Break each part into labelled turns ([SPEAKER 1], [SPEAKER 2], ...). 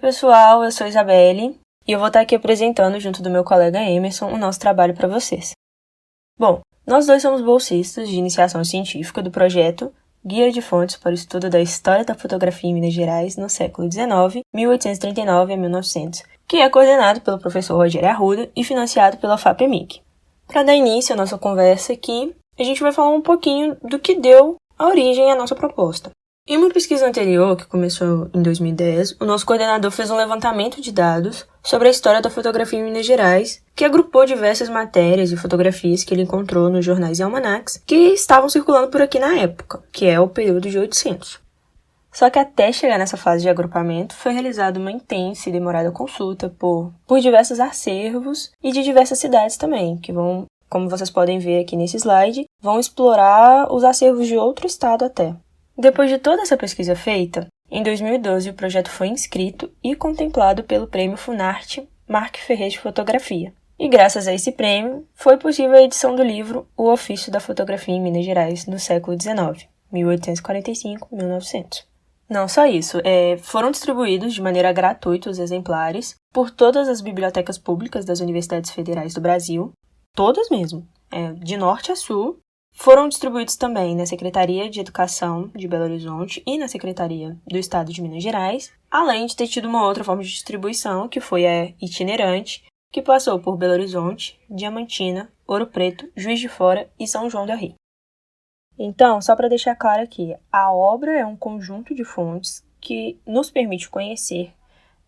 [SPEAKER 1] pessoal, eu sou Isabelle e eu vou estar aqui apresentando, junto do meu colega Emerson, o nosso trabalho para vocês. Bom, nós dois somos bolsistas de iniciação científica do projeto Guia de Fontes para o Estudo da História da Fotografia em Minas Gerais no século XIX, 1839 a 1900, que é coordenado pelo professor Rogério Arruda e financiado pela FAPEMIG. Para dar início à nossa conversa aqui, a gente vai falar um pouquinho do que deu a origem à nossa proposta. Em uma pesquisa anterior, que começou em 2010, o nosso coordenador fez um levantamento de dados sobre a história da fotografia em Minas Gerais, que agrupou diversas matérias e fotografias que ele encontrou nos jornais e almanacs que estavam circulando por aqui na época, que é o período de 800. Só que até chegar nessa fase de agrupamento, foi realizada uma intensa e demorada consulta por diversos acervos e de diversas cidades também, que vão, como vocês podem ver aqui nesse slide, vão explorar os acervos de outro estado até. Depois de toda essa pesquisa feita, em 2012 o projeto foi inscrito e contemplado pelo Prêmio Funarte Marc Ferrer de Fotografia. E graças a esse prêmio, foi possível a edição do livro O Ofício da Fotografia em Minas Gerais no século XIX, 1845-1900. Não só isso, foram distribuídos de maneira gratuita os exemplares por todas as bibliotecas públicas das universidades federais do Brasil, todas mesmo, de norte a sul. Foram distribuídos também na Secretaria de Educação de Belo Horizonte e na Secretaria do Estado de Minas Gerais, além de ter tido uma outra forma de distribuição, que foi a itinerante, que passou por Belo Horizonte, Diamantina, Ouro Preto, Juiz de Fora e São João del Rei. Então, só para deixar claro aqui, a obra é um conjunto de fontes que nos permite conhecer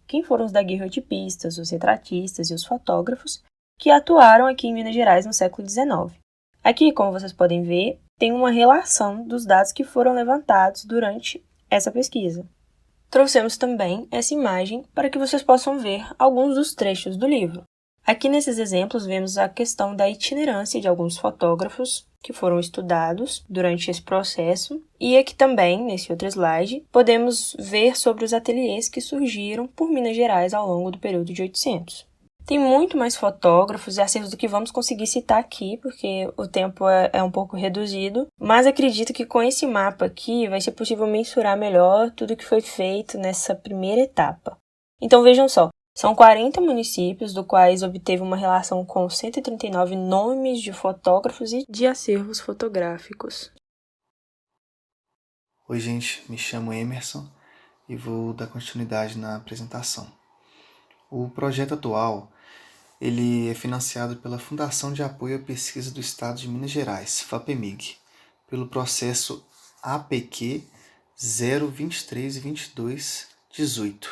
[SPEAKER 1] quem foram os daguerreotipistas, os retratistas e os fotógrafos que atuaram aqui em Minas Gerais no século XIX. Aqui, como vocês podem ver, tem uma relação dos dados que foram levantados durante essa pesquisa. Trouxemos também essa imagem para que vocês possam ver alguns dos trechos do livro. Aqui nesses exemplos vemos a questão da itinerância de alguns fotógrafos que foram estudados durante esse processo, e aqui também, nesse outro slide, podemos ver sobre os ateliês que surgiram por Minas Gerais ao longo do período de 800. Tem muito mais fotógrafos e acervos do que vamos conseguir citar aqui, porque o tempo é um pouco reduzido, mas acredito que com esse mapa aqui vai ser possível mensurar melhor tudo que foi feito nessa primeira etapa. Então vejam só, são 40 municípios, do quais obteve uma relação com 139 nomes de fotógrafos e de acervos fotográficos.
[SPEAKER 2] Oi gente, me chamo Emerson e vou dar continuidade na apresentação. O projeto atual ele é financiado pela Fundação de Apoio à Pesquisa do Estado de Minas Gerais, FAPEMIG, pelo processo APQ 0232218.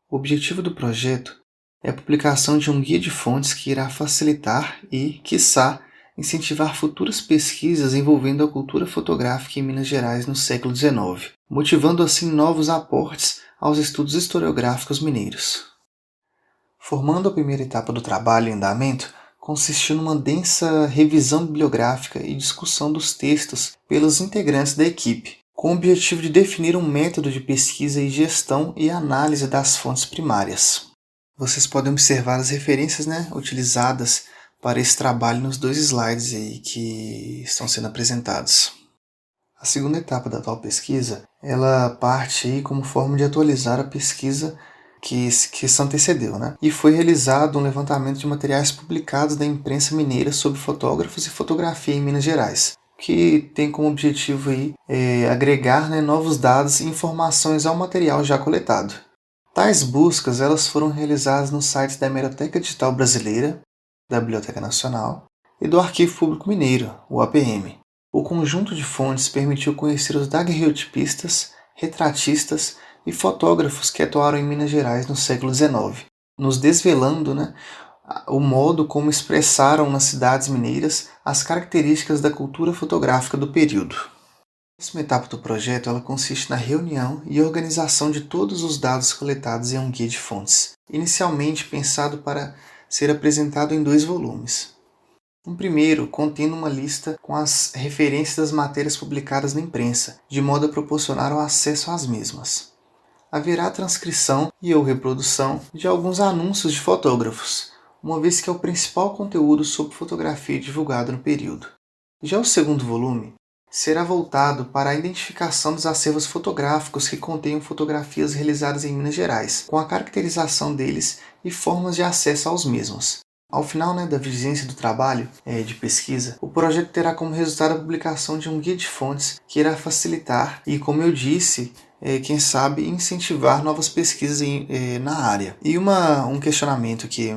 [SPEAKER 2] O objetivo do projeto é a publicação de um guia de fontes que irá facilitar e, quiçá, incentivar futuras pesquisas envolvendo a cultura fotográfica em Minas Gerais no século XIX, motivando assim novos aportes aos estudos historiográficos mineiros. Formando a primeira etapa do trabalho em andamento, consistiu numa densa revisão bibliográfica e discussão dos textos pelos integrantes da equipe, com o objetivo de definir um método de pesquisa e gestão e análise das fontes primárias. Vocês podem observar as referências utilizadas para esse trabalho nos dois slides aí que estão sendo apresentados. A segunda etapa da atual pesquisa, ela parte aí como forma de atualizar a pesquisa que se antecedeu, e foi realizado um levantamento de materiais publicados da imprensa mineira sobre fotógrafos e fotografia em Minas Gerais, que tem como objetivo aí, agregar novos dados e informações ao material já coletado. Tais buscas elas foram realizadas nos sites da Hemeroteca Digital Brasileira, da Biblioteca Nacional e do Arquivo Público Mineiro, o APM. O conjunto de fontes permitiu conhecer os daguerreotipistas, retratistas e fotógrafos que atuaram em Minas Gerais no século XIX, nos desvelando o modo como expressaram nas cidades mineiras as características da cultura fotográfica do período. A próxima etapa do projeto ela consiste na reunião e organização de todos os dados coletados em um guia de fontes, inicialmente pensado para ser apresentado em 2 volumes. Um primeiro contendo uma lista com as referências das matérias publicadas na imprensa, de modo a proporcionar o acesso às mesmas. Haverá transcrição e ou reprodução de alguns anúncios de fotógrafos, uma vez que é o principal conteúdo sobre fotografia divulgado no período. Já o segundo volume será voltado para a identificação dos acervos fotográficos que contenham fotografias realizadas em Minas Gerais, com a caracterização deles e formas de acesso aos mesmos. Ao final da vigência do trabalho de pesquisa, o projeto terá como resultado a publicação de um guia de fontes que irá facilitar e, como eu disse, quem sabe incentivar novas pesquisas na área. E um questionamento que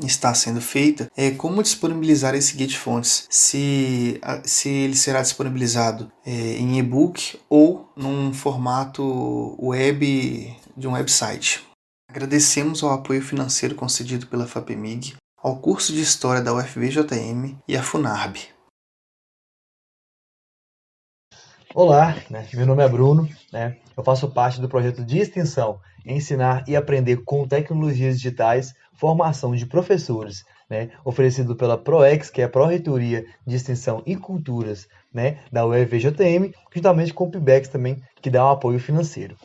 [SPEAKER 2] está sendo feito é como disponibilizar esse guia de fontes, se ele será disponibilizado em e-book ou num formato web de um website. Agradecemos ao apoio financeiro concedido pela FAPEMIG, ao curso de História da UFVJM e à FUNARB.
[SPEAKER 3] Olá, meu nome é Bruno, eu faço parte do projeto de extensão Ensinar e Aprender com Tecnologias Digitais, Formação de Professores, oferecido pela PROEX, que é a Pró-Reitoria de Extensão e Culturas da UFVJM, juntamente com o PIBEX também, que dá um apoio financeiro.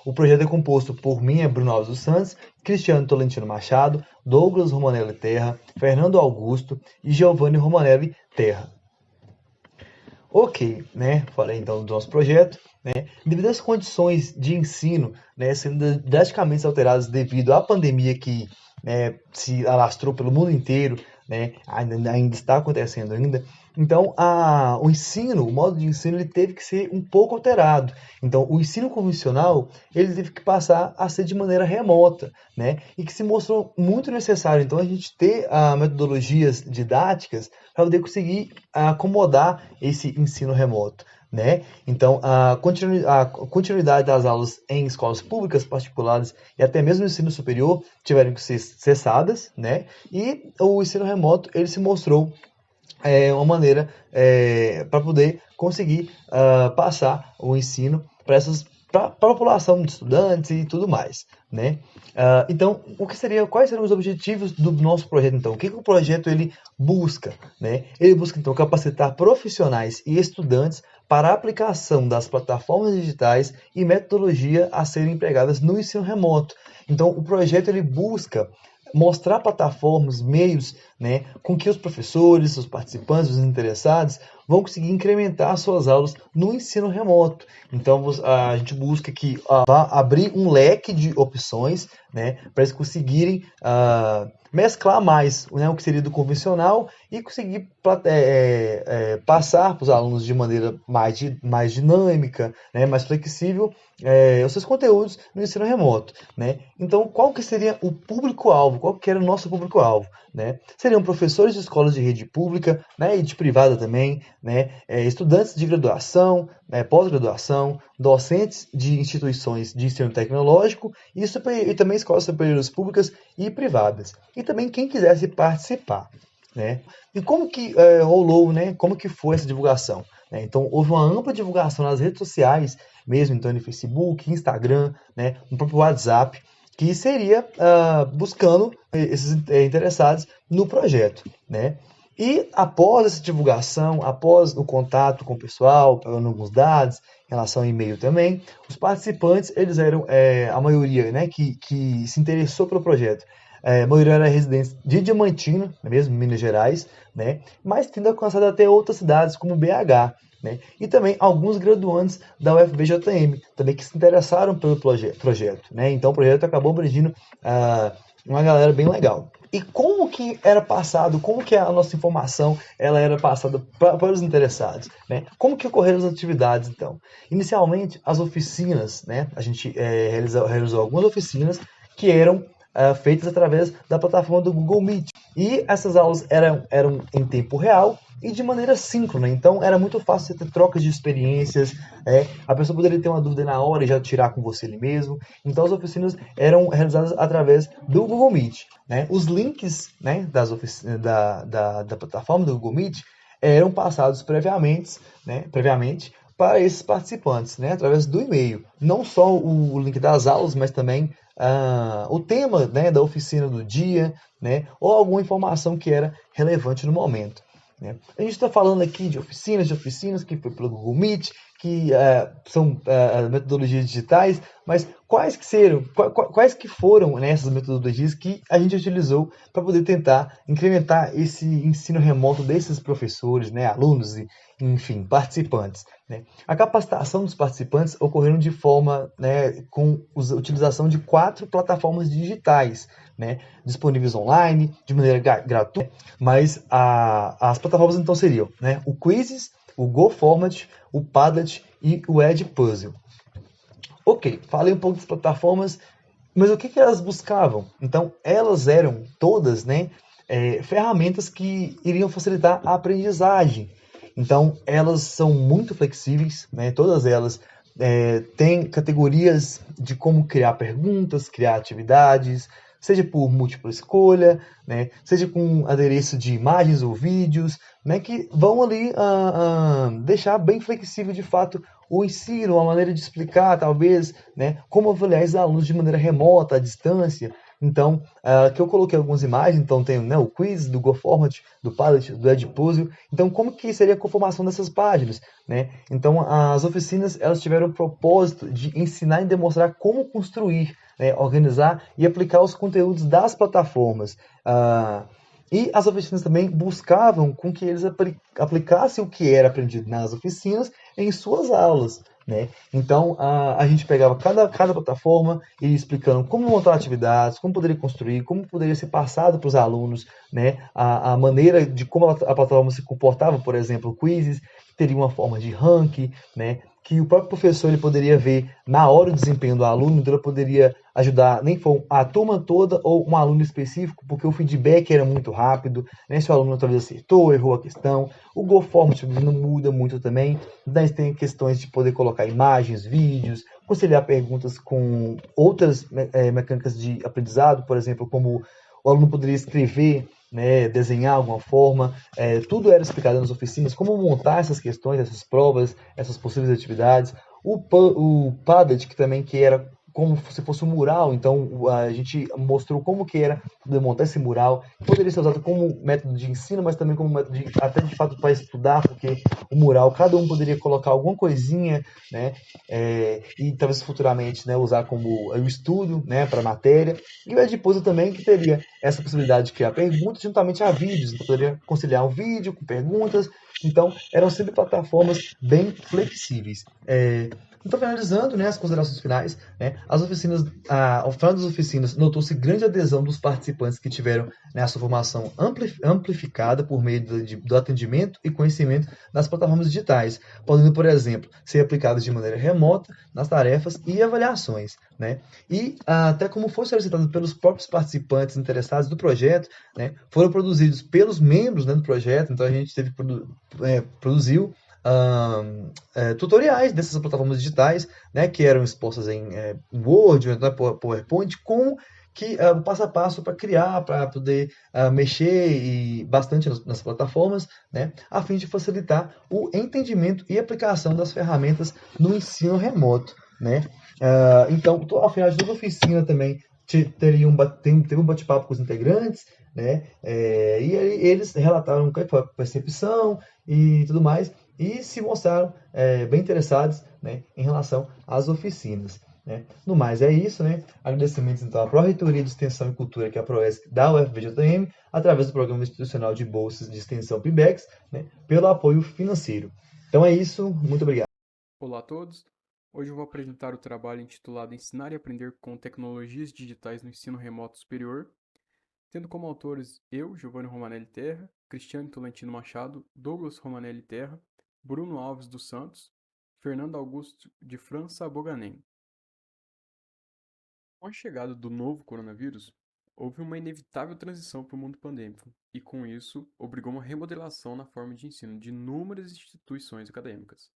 [SPEAKER 3] O projeto é composto por mim, Bruno Alves dos Santos, Cristiano Tolentino Machado, Douglas Romanelli Terra, Fernando Augusto e Giovanni Romanelli Terra. Ok, falei então do nosso projeto, devido às condições de ensino sendo drasticamente alteradas devido à pandemia que se alastrou pelo mundo inteiro, ainda está acontecendo ainda. Então, o modo de ensino, ele teve que ser um pouco alterado. Então, o ensino convencional, ele teve que passar a ser de maneira remota, e que se mostrou muito necessário. Então, a gente ter metodologias didáticas para poder conseguir acomodar esse ensino remoto. Então, a continuidade das aulas em escolas públicas, particulares e até mesmo no ensino superior tiveram que ser cessadas, e o ensino remoto ele se mostrou uma maneira para poder conseguir passar o ensino para a população de estudantes e tudo mais. Então, quais seriam os objetivos do nosso projeto? Então, o que o projeto ele busca? Ele busca, então, capacitar profissionais e estudantes para a aplicação das plataformas digitais e metodologia a serem empregadas no ensino remoto. Então, o projeto ele busca mostrar plataformas, meios, com que os professores, os participantes, os interessados vão conseguir incrementar suas aulas no ensino remoto. Então, a gente busca que abrir um leque de opções, para eles conseguirem mesclar mais o que seria do convencional e conseguir passar para os alunos de maneira mais dinâmica, mais flexível, os seus conteúdos no ensino remoto. Então, qual que seria o público-alvo? Qual que era o nosso público-alvo? Seriam professores de escolas de rede pública e de privada também, estudantes de graduação, pós-graduação, docentes de instituições de ensino tecnológico e também escolas superiores públicas e privadas. E também quem quisesse participar. E como que rolou, como que foi essa divulgação? Então, houve uma ampla divulgação nas redes sociais, mesmo então no Facebook, Instagram, no próprio WhatsApp, que seria buscando esses interessados no projeto. E após essa divulgação, após o contato com o pessoal, pegando alguns dados, em relação ao e-mail também, os participantes, eles eram a maioria que se interessou pelo projeto. A maioria era residentes de Diamantina, mesmo, Minas Gerais, mas tendo alcançado até outras cidades, como BH. E também alguns graduantes da UFVJM, também que se interessaram pelo projeto. Então o projeto acabou abrangindo uma galera bem legal. E como que era passado, como que a nossa informação ela era passada para os interessados? Como que ocorreram as atividades, então? Inicialmente, as oficinas, a gente realizou algumas oficinas que eram feitas através da plataforma do Google Meet. E essas aulas eram em tempo real e de maneira síncrona. Então, era muito fácil você ter trocas de experiências. A pessoa poderia ter uma dúvida na hora e já tirar com você ali mesmo. Então, as oficinas eram realizadas através do Google Meet. Os links da plataforma do Google Meet eram passados previamente para esses participantes, através do e-mail. Não só o link das aulas, mas também o tema da oficina do dia, ou alguma informação que era relevante no momento. A gente está falando aqui de oficinas que foi pelo Google Meet, que são metodologias digitais, mas quais que foram, né, essas metodologias que a gente utilizou para poder tentar incrementar esse ensino remoto desses professores, né, alunos e, enfim, participantes, né? A capacitação dos participantes ocorreram de forma, né, com a utilização de 4 plataformas digitais, né, disponíveis online, de maneira gratuita, mas as plataformas então seriam, né, o Quizzes, o GoFormat, o Padlet e o Edpuzzle. Ok, falei um pouco das plataformas, mas o que elas buscavam? Então, elas eram todas, né, ferramentas que iriam facilitar a aprendizagem. Então, elas são muito flexíveis, né, todas elas têm categorias de como criar perguntas, criar atividades, seja por múltipla escolha, né, seja com adereço de imagens ou vídeos, né, que vão ali deixar bem flexível de fato o ensino, uma maneira de explicar, talvez, né, como avaliar os alunos de maneira remota, à distância. Então, que eu coloquei algumas imagens, então tem, né, o quiz do GoFormat, do Padlet, do Edpuzzle. Então, como que seria a conformação dessas páginas, né? Então, as oficinas, elas tiveram o propósito de ensinar e demonstrar como construir, né, organizar e aplicar os conteúdos das plataformas. E as oficinas também buscavam com que eles aplicassem o que era aprendido nas oficinas em suas aulas, né? Então, a gente pegava cada plataforma e ia explicando como montar atividades, como poderia construir, como poderia ser passado para os alunos, né? A maneira de como a plataforma se comportava, por exemplo, quizzes, que teria uma forma de ranking, né? Que o próprio professor ele poderia ver na hora o desempenho do aluno, então ele poderia ajudar nem for a turma toda ou um aluno específico, porque o feedback era muito rápido, né? Se o aluno talvez acertou, errou a questão. O GoFormat não muda muito também. Daí tem questões de poder colocar imagens, vídeos, conciliar perguntas com outras mecânicas de aprendizado, por exemplo, como o aluno poderia escrever, né, desenhar de alguma forma, tudo era explicado nas oficinas, como montar essas questões, essas provas, essas possíveis atividades. O Padlet, que também que era como se fosse um mural, então a gente mostrou como que era poder montar esse mural, poderia ser usado como método de ensino, mas também como método de, até de fato para estudar, porque o mural, cada um poderia colocar alguma coisinha, né, e talvez futuramente, né, usar como o estudo, né, para a matéria, e o Edpuzzle também que teria essa possibilidade de criar perguntas juntamente a vídeos, então poderia conciliar um vídeo com perguntas, então eram sempre plataformas bem flexíveis. Então, finalizando, né, as considerações finais, né, as oficinas, ao final das oficinas, notou-se grande adesão dos participantes que tiveram, né, a sua formação amplificada por meio do atendimento e conhecimento das plataformas digitais, podendo, por exemplo, ser aplicadas de maneira remota nas tarefas e avaliações, né? E até como foi solicitado pelos próprios participantes interessados do projeto, né, foram produzidos pelos membros, né, do projeto, então a gente teve produziu tutoriais dessas plataformas digitais, né, que eram expostas em Word, né, PowerPoint, com um passo a passo para criar, para poder mexer e bastante nas plataformas, né, a fim de facilitar o entendimento e aplicação das ferramentas no ensino remoto, né. Então, ao final de toda a oficina também teve um bate-papo com os integrantes, né, e aí eles relataram o que foi a percepção e tudo mais, e se mostraram bem interessados, né, em relação às oficinas. Né? No mais, é isso. Né? Agradecimentos então à Pró-Reitoria de Extensão e Cultura, que é a PROESC da UFVJM, através do Programa Institucional de Bolsas de Extensão PIBEX, né, pelo apoio financeiro. Então é isso, muito obrigado.
[SPEAKER 4] Olá a todos! Hoje eu vou apresentar o trabalho intitulado Ensinar e Aprender com Tecnologias Digitais no Ensino Remoto Superior, tendo como autores eu, Giovanni Romanelli Terra, Cristiane Tolentino Machado, Douglas Romanelli Terra, Bruno Alves dos Santos, Fernando Augusto de França Boganem. Com a chegada do novo coronavírus, houve uma inevitável transição para o mundo pandêmico, e com isso, obrigou uma remodelação na forma de ensino de inúmeras instituições acadêmicas.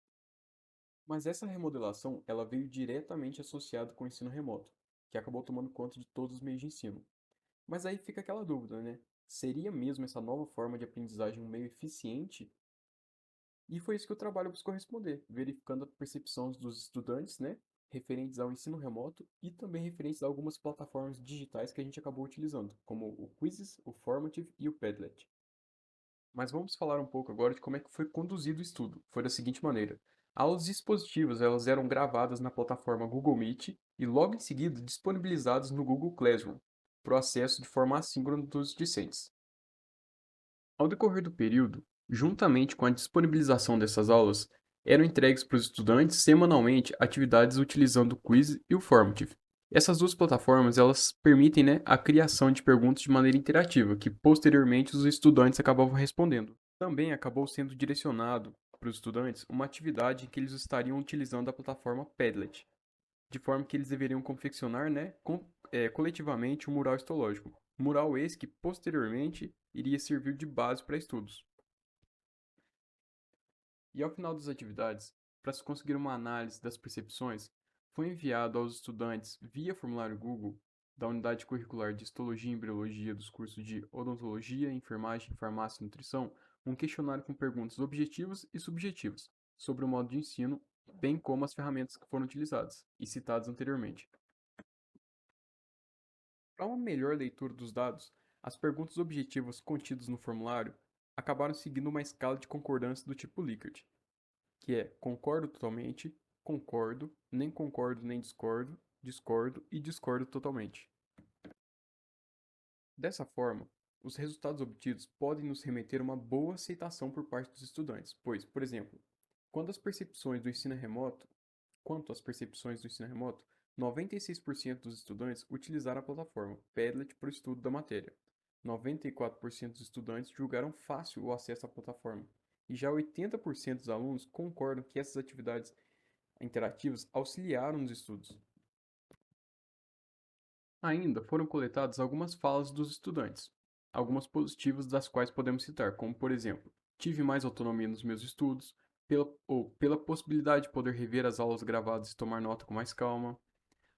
[SPEAKER 4] Mas essa remodelação, ela veio diretamente associada com o ensino remoto, que acabou tomando conta de todos os meios de ensino. Mas aí fica aquela dúvida, né? Seria mesmo essa nova forma de aprendizagem um meio eficiente? E foi isso que o trabalho buscou responder, verificando a percepção dos estudantes, né? Referentes ao ensino remoto e também referentes a algumas plataformas digitais que a gente acabou utilizando, como o Quizzes, o Formative e o Padlet. Mas vamos falar um pouco agora de como é que foi conduzido o estudo. Foi da seguinte maneira. Aulas expositivas, elas eram gravadas na plataforma Google Meet e logo em seguida disponibilizadas no Google Classroom, para o acesso de forma assíncrona dos discentes. Ao decorrer do período, juntamente com a disponibilização dessas aulas, eram entregues para os estudantes semanalmente atividades utilizando o Quiz e o Formative. Essas duas plataformas, elas permitem, né, a criação de perguntas de maneira interativa, que posteriormente os estudantes acabavam respondendo. Também acabou sendo direcionado para os estudantes uma atividade em que eles estariam utilizando a plataforma Padlet, de forma que eles deveriam confeccionar, né, coletivamente um mural histológico. Mural esse que posteriormente iria servir de base para estudos. E ao final das atividades, para se conseguir uma análise das percepções, foi enviado aos estudantes via formulário Google da unidade curricular de Histologia e Embriologia dos cursos de Odontologia, Enfermagem, Farmácia e Nutrição um questionário com perguntas objetivas e subjetivas sobre o modo de ensino, bem como as ferramentas que foram utilizadas e citadas anteriormente. Para uma melhor leitura dos dados, as perguntas objetivas contidas no formulário acabaram seguindo uma escala de concordância do tipo Likert, que é concordo totalmente, concordo, nem concordo nem discordo, discordo e discordo totalmente. Dessa forma, os resultados obtidos podem nos remeter a uma boa aceitação por parte dos estudantes, pois, por exemplo, quando as percepções do ensino remoto, quanto às percepções do ensino remoto, 96% dos estudantes utilizaram a plataforma Padlet para o estudo da matéria. 94% dos estudantes julgaram fácil o acesso à plataforma, e já 80% dos alunos concordam que essas atividades interativas auxiliaram nos estudos. Ainda foram coletadas algumas falas dos estudantes, algumas positivas das quais podemos citar, como por exemplo, tive mais autonomia nos meus estudos, pela possibilidade de poder rever as aulas gravadas e tomar nota com mais calma.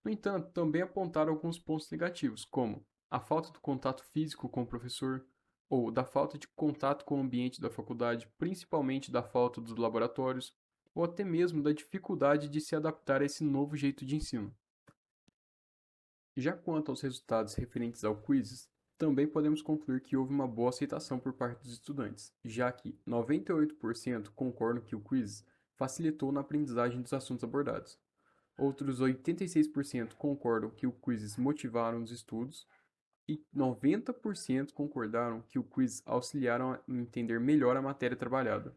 [SPEAKER 4] No entanto, também apontaram alguns pontos negativos, como a falta do contato físico com o professor, ou da falta de contato com o ambiente da faculdade, principalmente da falta dos laboratórios, ou até mesmo da dificuldade de se adaptar a esse novo jeito de ensino. Já quanto aos resultados referentes ao quizzes, também podemos concluir que houve uma boa aceitação por parte dos estudantes, já que 98% concordam que o quiz facilitou na aprendizagem dos assuntos abordados. Outros 86% concordam que o quizzes motivaram os estudos e 90% concordaram que o quiz auxiliaram a entender melhor a matéria trabalhada.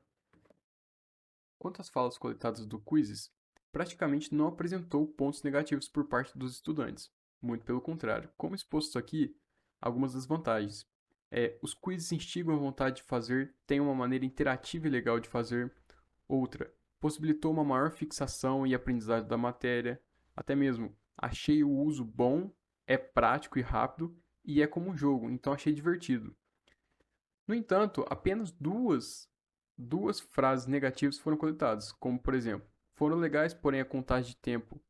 [SPEAKER 4] Quanto às falas coletadas do quizzes, praticamente não apresentou pontos negativos por parte dos estudantes. Muito pelo contrário. Como exposto aqui, algumas das vantagens. Os quizzes instigam a vontade de fazer, têm uma maneira interativa e legal de fazer. Outra, possibilitou uma maior fixação e aprendizagem da matéria. Até mesmo, achei o uso bom, é prático e rápido, e é como um jogo, então achei divertido. No entanto, apenas duas frases negativas foram coletadas, como por exemplo, foram legais, porém a contagem de tempo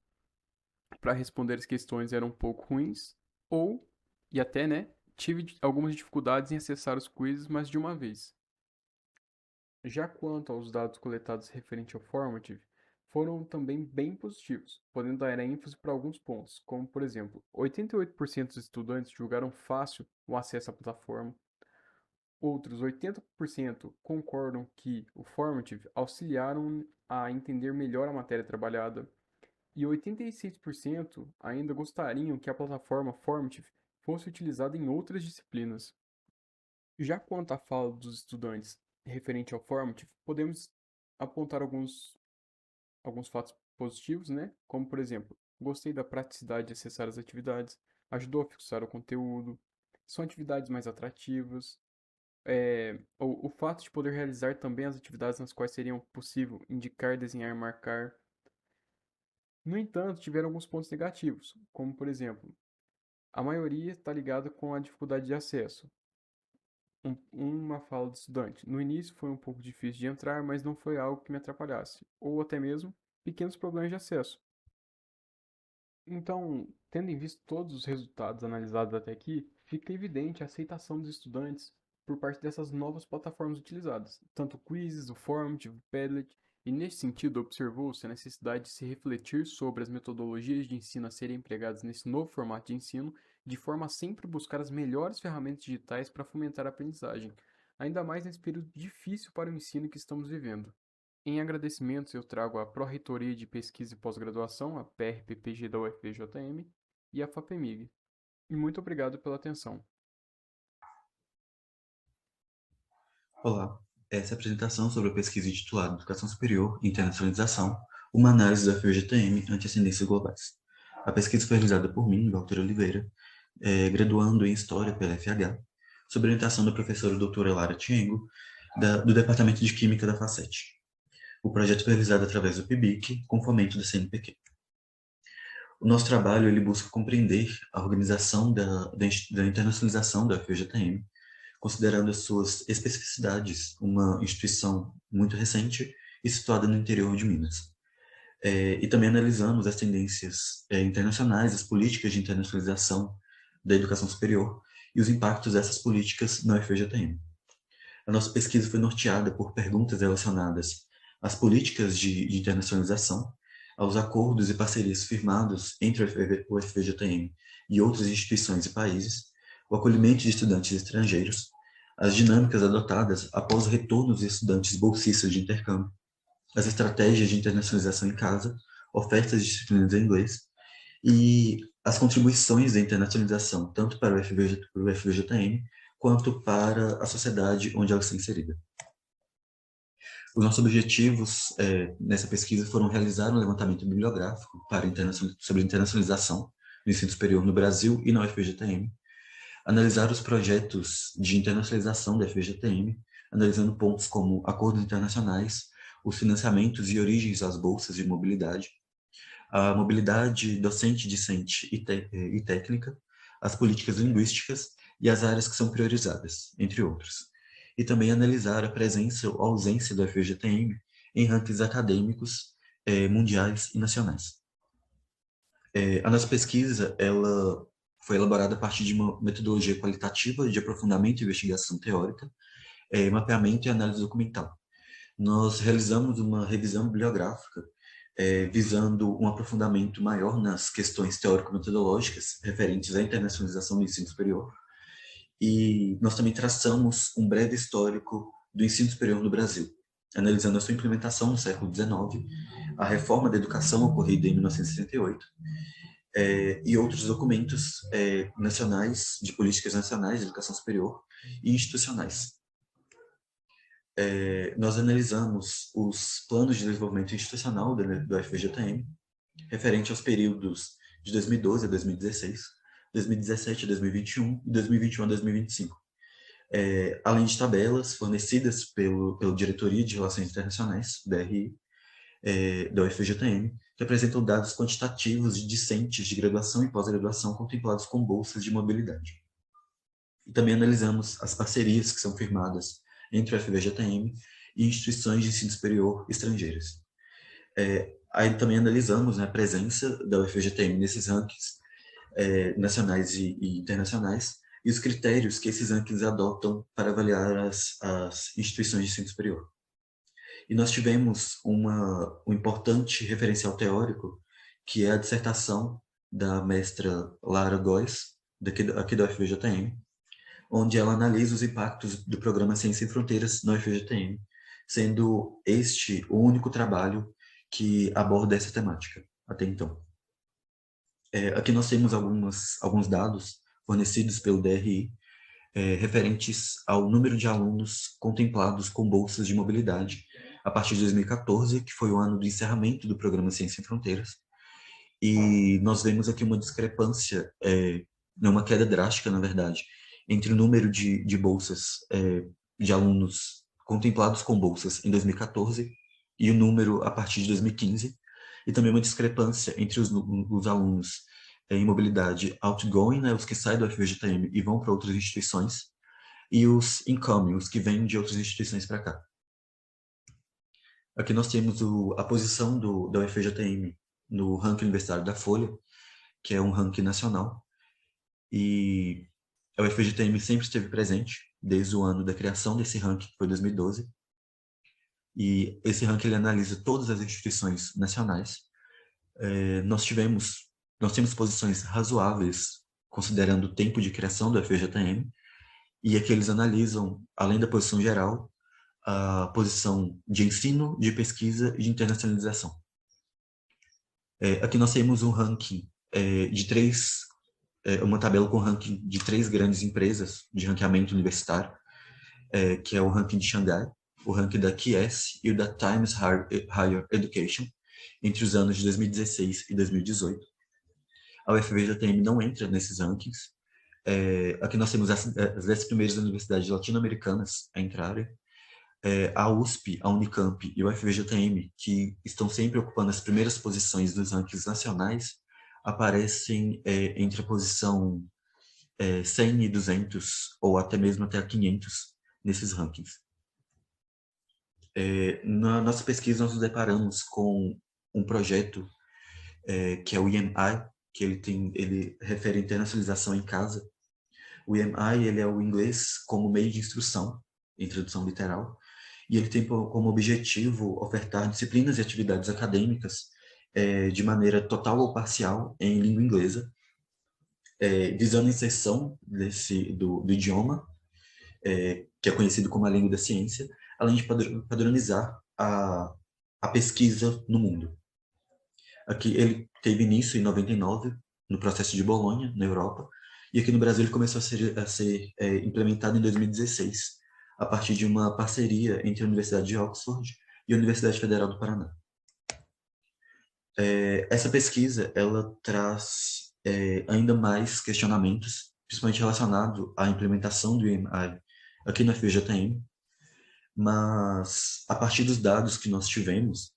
[SPEAKER 4] para responder as questões era um pouco ruins, ou, e até, né, tive algumas dificuldades em acessar os quizzes, mas de uma vez. Já quanto aos dados coletados referente ao Formative, foram também bem positivos, podendo dar ênfase para alguns pontos, como por exemplo, 88% dos estudantes julgaram fácil o acesso à plataforma, outros 80% concordam que o Formative auxiliaram a entender melhor a matéria trabalhada, e 86% ainda gostariam que a plataforma Formative fosse utilizada em outras disciplinas. Já quanto à fala dos estudantes referente ao Formative, podemos apontar alguns fatos positivos, né? Como, por exemplo, gostei da praticidade de acessar as atividades, ajudou a fixar o conteúdo, são atividades mais atrativas, o fato de poder realizar também as atividades nas quais seria possível indicar, desenhar, marcar. No entanto, tiveram alguns pontos negativos, como por exemplo, a maioria está ligada com a dificuldade de acesso. Uma fala do estudante. No início foi um pouco difícil de entrar, mas não foi algo que me atrapalhasse. Ou até mesmo pequenos problemas de acesso. Então, tendo em vista todos os resultados analisados até aqui, fica evidente a aceitação dos estudantes por parte dessas novas plataformas utilizadas, tanto o Quizzes, o Formative, o Padlet, e nesse sentido observou-se a necessidade de se refletir sobre as metodologias de ensino a serem empregadas nesse novo formato de ensino, de forma a sempre buscar as melhores ferramentas digitais para fomentar a aprendizagem, ainda mais nesse período difícil para o ensino que estamos vivendo. Em agradecimentos, eu trago a Pró-Reitoria de Pesquisa e Pós-Graduação, a PRPPG da UFVJM, e a FAPEMIG. E muito obrigado pela atenção.
[SPEAKER 5] Olá, essa é a apresentação sobre a pesquisa intitulada Educação Superior e Internacionalização, uma análise da FUVJM ante ascendências globais. A pesquisa foi realizada por mim, Walter Oliveira, graduando em História pela FH, sob orientação da professora doutora Lara Tiengo, do Departamento de Química da FACET. O projeto foi realizado através do PIBIC, com fomento da CNPq. O nosso trabalho ele busca compreender a organização da internacionalização da FUVJM, considerando as suas especificidades, uma instituição muito recente e situada no interior de Minas. E também analisamos as tendências internacionais, as políticas de internacionalização da educação superior e os impactos dessas políticas na UFVJM. A nossa pesquisa foi norteada por perguntas relacionadas às políticas de internacionalização, aos acordos e parcerias firmados entre o UFVJM e outras instituições e países, o acolhimento de estudantes estrangeiros, as dinâmicas adotadas após o retorno dos estudantes bolsistas de intercâmbio, as estratégias de internacionalização em casa, ofertas de disciplinas em inglês e as contribuições da internacionalização, tanto para o FVJM quanto para a sociedade onde ela está inserida. Os nossos objetivos nessa pesquisa foram realizar um levantamento bibliográfico sobre internacionalização do ensino superior no Brasil e na UFVJM, analisar os projetos de internacionalização da FVJM, analisando pontos como acordos internacionais, os financiamentos e origens das bolsas de mobilidade, a mobilidade docente-discente e técnica, as políticas linguísticas e as áreas que são priorizadas, entre outros. E também analisar a presença ou ausência da FVJM em rankings acadêmicos mundiais e nacionais. A nossa pesquisa ela foi elaborada a partir de uma metodologia qualitativa de aprofundamento e investigação teórica, mapeamento e análise documental. Nós realizamos uma revisão bibliográfica visando um aprofundamento maior nas questões teórico-metodológicas referentes à internacionalização do ensino superior, e nós também traçamos um breve histórico do ensino superior no Brasil, analisando a sua implementação no século XIX, a reforma da educação ocorrida em 1968, e outros documentos nacionais, de políticas nacionais de educação superior e institucionais. Nós analisamos os planos de desenvolvimento institucional do FVJM, referente aos períodos de 2012 a 2016, 2017 a 2021 e 2021 a 2025, além de tabelas fornecidas pela Diretoria de Relações Internacionais, DRI, da UFVJM, que apresentam dados quantitativos de discentes de graduação e pós-graduação contemplados com bolsas de mobilidade. E também analisamos as parcerias que são firmadas entre o FVJM e instituições de ensino superior estrangeiras. Aí também analisamos a presença da UFVJM nesses rankings nacionais e internacionais e os critérios que esses rankings adotam para avaliar as instituições de ensino superior. E nós tivemos um importante referencial teórico, que é a dissertação da mestra Lara Góes, aqui da UFVJM, onde ela analisa os impactos do programa Ciência Sem Fronteiras na UFVJM, sendo este o único trabalho que aborda essa temática até então. Aqui nós temos alguns dados fornecidos pelo DRI, referentes ao número de alunos contemplados com bolsas de mobilidade a partir de 2014, que foi o ano do encerramento do programa Ciência Sem Fronteiras, e nós vemos aqui uma discrepância, uma queda drástica, na verdade, entre o número de bolsas, de alunos contemplados com bolsas em 2014 e o número a partir de 2015, e também uma discrepância entre os alunos em mobilidade outgoing, né, os que saem do FVJM e vão para outras instituições, e os incoming, os que vêm de outras instituições para cá. Aqui nós temos a posição da UFVJM no ranking universitário da Folha, que é um ranking nacional, e a UFVJM sempre esteve presente, desde o ano da criação desse ranking, que foi 2012, e esse ranking ele analisa todas as instituições nacionais. Nós temos posições razoáveis, considerando o tempo de criação do FVJM, e aqui eles analisam, além da posição geral, a posição de ensino, de pesquisa e de internacionalização. Aqui nós temos um ranking uma tabela com ranking de 3 grandes empresas de ranqueamento universitário, que é o ranking de Xangai, o ranking da QS e o da Times Higher Education, entre os anos de 2016 e 2018. A UFVJM não entra nesses rankings. Aqui nós temos as 10 primeiras universidades latino-americanas a entrarem. A USP, a Unicamp e o UFVJM, que estão sempre ocupando as primeiras posições dos rankings nacionais, aparecem entre a posição 100 e 200, ou até mesmo até a 500 nesses rankings. Na nossa pesquisa, nós nos deparamos com um projeto que é o IMI, que ele refere à internacionalização em casa. O IMI ele é o inglês como meio de instrução, em tradução literal, e ele tem como objetivo ofertar disciplinas e atividades acadêmicas de maneira total ou parcial em língua inglesa, visando a inserção do idioma, que é conhecido como a língua da ciência, além de padronizar a pesquisa no mundo. Aqui ele teve início em 99, no processo de Bolonha, na Europa, e aqui no Brasil ele começou a ser implementado em 2016, a partir de uma parceria entre a Universidade de Oxford e a Universidade Federal do Paraná. Essa pesquisa ela traz ainda mais questionamentos, principalmente relacionado à implementação do IMI aqui na FVJM, mas a partir dos dados que nós tivemos,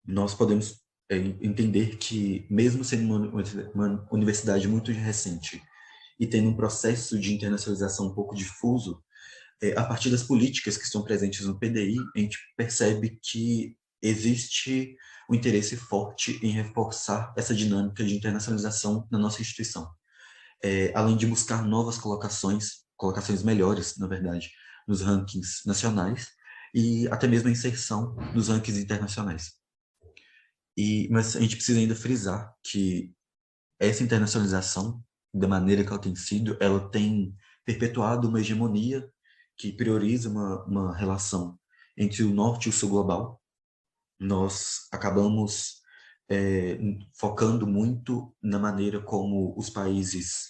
[SPEAKER 5] nós podemos entender que, mesmo sendo uma universidade muito recente e tendo um processo de internacionalização um pouco difuso, a partir das políticas que estão presentes no PDI, a gente percebe que existe um interesse forte em reforçar essa dinâmica de internacionalização na nossa instituição. Além de buscar novas colocações melhores, na verdade, nos rankings nacionais e até mesmo a inserção nos rankings internacionais. Mas a gente precisa ainda frisar que essa internacionalização, da maneira que ela tem sido, ela tem perpetuado uma hegemonia que prioriza uma relação entre o norte e o sul global. Nós acabamos focando muito na maneira como os países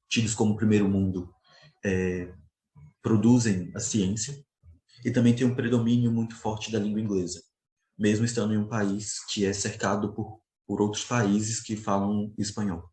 [SPEAKER 5] tidos como primeiro mundo produzem a ciência, e também tem um predomínio muito forte da língua inglesa, mesmo estando em um país que é cercado por outros países que falam espanhol.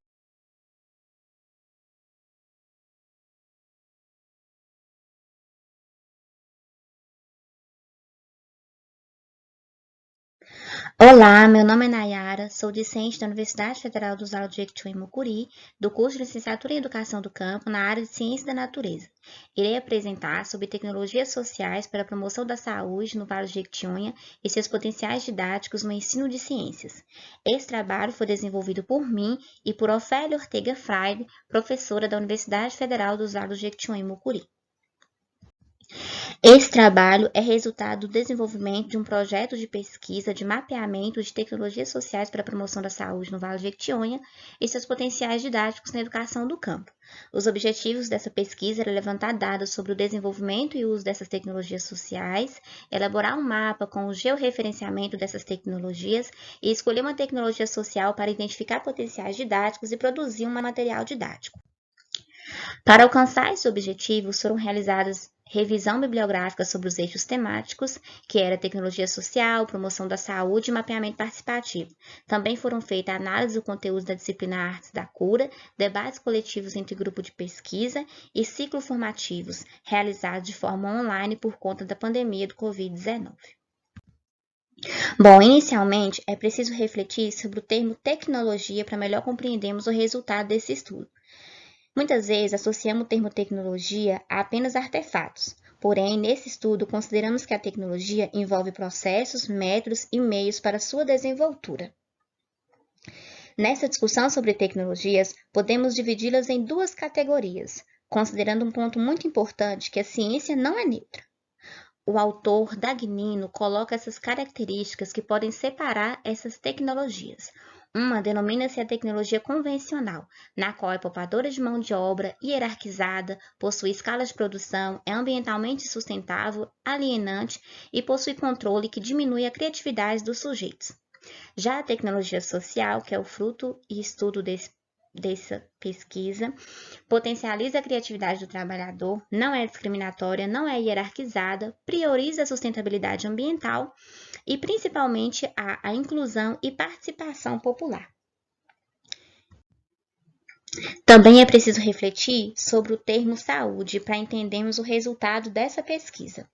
[SPEAKER 6] Olá, meu nome é Nayara, sou discente da Universidade Federal do Vale do Jequitinhonha em Mucuri, do curso de Licenciatura em Educação do Campo na área de Ciência da Natureza. Irei apresentar sobre tecnologias sociais para a promoção da saúde no Vale do Jequitinhonha e seus potenciais didáticos no ensino de ciências. Esse trabalho foi desenvolvido por mim e por Ofélia Ortega Freire, professora da Universidade Federal do Vale do Jequitinhonha em Mucuri. Esse trabalho é resultado do desenvolvimento de um projeto de pesquisa de mapeamento de tecnologias sociais para a promoção da saúde no Vale do Jequitinhonha e seus potenciais didáticos na educação do campo. Os objetivos dessa pesquisa eram levantar dados sobre o desenvolvimento e uso dessas tecnologias sociais, elaborar um mapa com o georreferenciamento dessas tecnologias e escolher uma tecnologia social para identificar potenciais didáticos e produzir um material didático. Para alcançar esses objetivos, foram realizadas revisão bibliográfica sobre os eixos temáticos, que era tecnologia social, promoção da saúde e mapeamento participativo. Também foram feitas análise do conteúdo da disciplina Artes da Cura, debates coletivos entre grupo de pesquisa e ciclos formativos, realizados de forma online por conta da pandemia do Covid-19. Bom, inicialmente, é preciso refletir sobre o termo tecnologia para melhor compreendermos o resultado desse estudo. Muitas vezes associamos o termo tecnologia a apenas artefatos, porém, nesse estudo, consideramos que a tecnologia envolve processos, métodos e meios para sua desenvoltura. Nessa discussão sobre tecnologias, podemos dividi-las em duas categorias, considerando um ponto muito importante que a ciência não é neutra. o autor Dagnino coloca essas características que podem separar essas tecnologias. Uma denomina-se a tecnologia convencional, na qual é poupadora de mão de obra, hierarquizada, possui escala de produção, é ambientalmente sustentável, alienante e possui controle que diminui a criatividade dos sujeitos. Já a tecnologia social, que é o fruto e estudo dessa pesquisa, potencializa a criatividade do trabalhador, não é discriminatória, não é hierarquizada, prioriza a sustentabilidade ambiental e, principalmente, a inclusão e participação popular. Também é preciso refletir sobre o termo saúde para entendermos o resultado dessa pesquisa.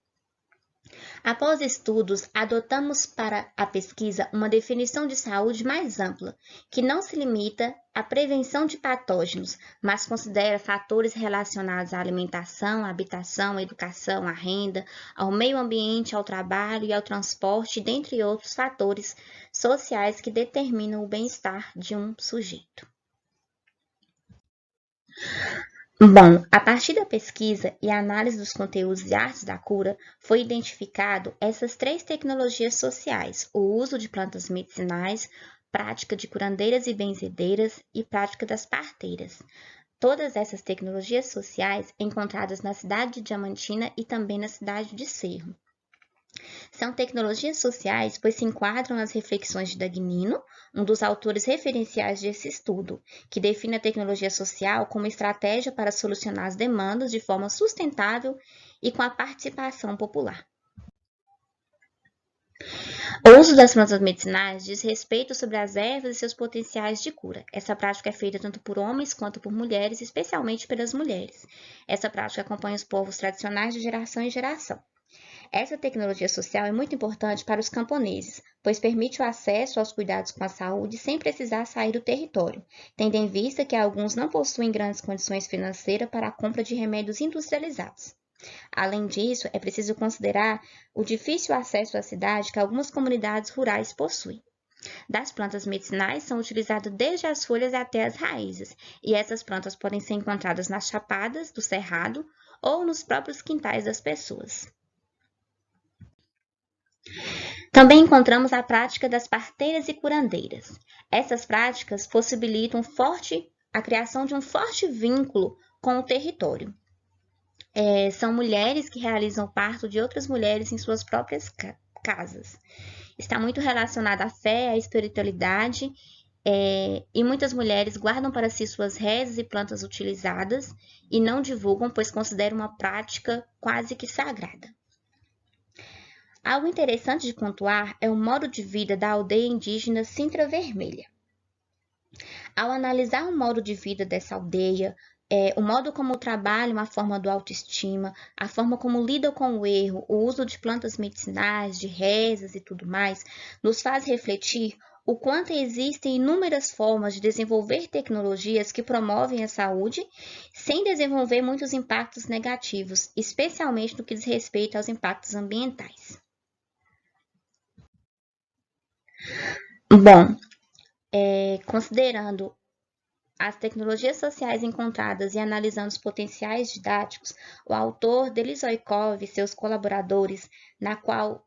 [SPEAKER 6] Após estudos, adotamos para a pesquisa uma definição de saúde mais ampla, que não se limita à prevenção de patógenos, mas considera fatores relacionados à alimentação, à habitação, à educação, à renda, ao meio ambiente, ao trabalho e ao transporte, dentre outros fatores sociais que determinam o bem-estar de um sujeito. Bom, a partir da pesquisa e análise dos conteúdos e artes da cura, foi identificado essas 3 tecnologias sociais: o uso de plantas medicinais, prática de curandeiras e benzedeiras e prática das parteiras. Todas essas tecnologias sociais encontradas na cidade de Diamantina e também na cidade de Cerro. São tecnologias sociais, pois se enquadram nas reflexões de Dagnino, um dos autores referenciais desse estudo, que define a tecnologia social como estratégia para solucionar as demandas de forma sustentável e com a participação popular. O uso das plantas medicinais diz respeito sobre as ervas e seus potenciais de cura. Essa prática é feita tanto por homens quanto por mulheres, especialmente pelas mulheres. Essa prática acompanha os povos tradicionais de geração em geração. Essa tecnologia social é muito importante para os camponeses, pois permite o acesso aos cuidados com a saúde sem precisar sair do território, tendo em vista que alguns não possuem grandes condições financeiras para a compra de remédios industrializados. Além disso, é preciso considerar o difícil acesso à cidade que algumas comunidades rurais possuem. Das plantas medicinais são utilizadas desde as folhas até as raízes, e essas plantas podem ser encontradas nas chapadas do cerrado ou nos próprios quintais das pessoas. Também encontramos a prática das parteiras e curandeiras. Essas práticas possibilitam a criação de um forte vínculo com o território. São mulheres que realizam o parto de outras mulheres em suas próprias casas. Está muito relacionada à fé, à espiritualidade, e muitas mulheres guardam para si suas rezas e plantas utilizadas e não divulgam, pois consideram uma prática quase que sagrada. Algo interessante de pontuar é o modo de vida da aldeia indígena Sintra Vermelha. Ao analisar o modo de vida dessa aldeia, o modo como trabalham a forma do autoestima, a forma como lidam com o erro, o uso de plantas medicinais, de rezas e tudo mais, nos faz refletir o quanto existem inúmeras formas de desenvolver tecnologias que promovem a saúde, sem desenvolver muitos impactos negativos, especialmente no que diz respeito aos impactos ambientais. Bom, considerando as tecnologias sociais encontradas e analisando os potenciais didáticos, o autor Delizoikov e seus colaboradores, na qual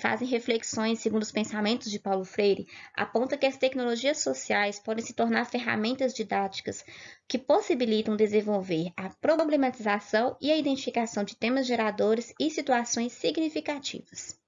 [SPEAKER 6] fazem reflexões segundo os pensamentos de Paulo Freire, aponta que as tecnologias sociais podem se tornar ferramentas didáticas que possibilitam desenvolver a problematização e a identificação de temas geradores e situações significativas.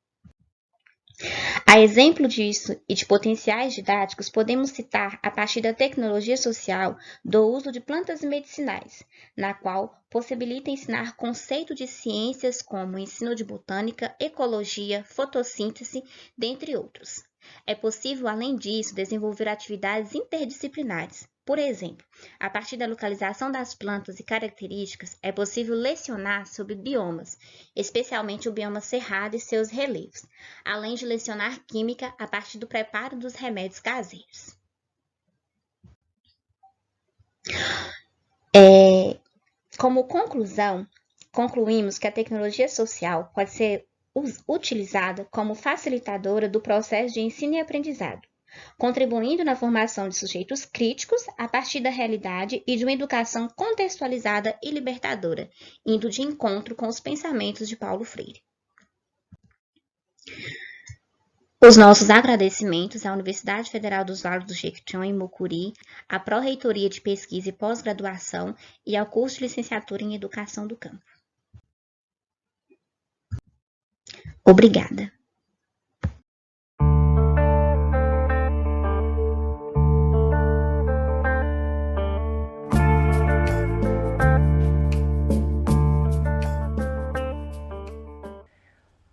[SPEAKER 6] A exemplo disso e de potenciais didáticos, podemos citar a partir da tecnologia social do uso de plantas medicinais, na qual possibilita ensinar conceito de ciências como ensino de botânica, ecologia, fotossíntese, dentre outros. É possível, além disso, desenvolver atividades interdisciplinares. Por exemplo, a partir da localização das plantas e características, é possível lecionar sobre biomas, especialmente o bioma cerrado e seus relevos, além de lecionar química a partir do preparo dos remédios caseiros. Como conclusão, concluímos que a tecnologia social pode ser utilizada como facilitadora do processo de ensino e aprendizado, contribuindo na formação de sujeitos críticos a partir da realidade e de uma educação contextualizada e libertadora, indo de encontro com os pensamentos de Paulo Freire. Os nossos agradecimentos à Universidade Federal dos Vales do Jequitinhonha e Mucuri, à Pró-Reitoria de Pesquisa e Pós-Graduação e ao curso de Licenciatura em Educação do Campo. Obrigada.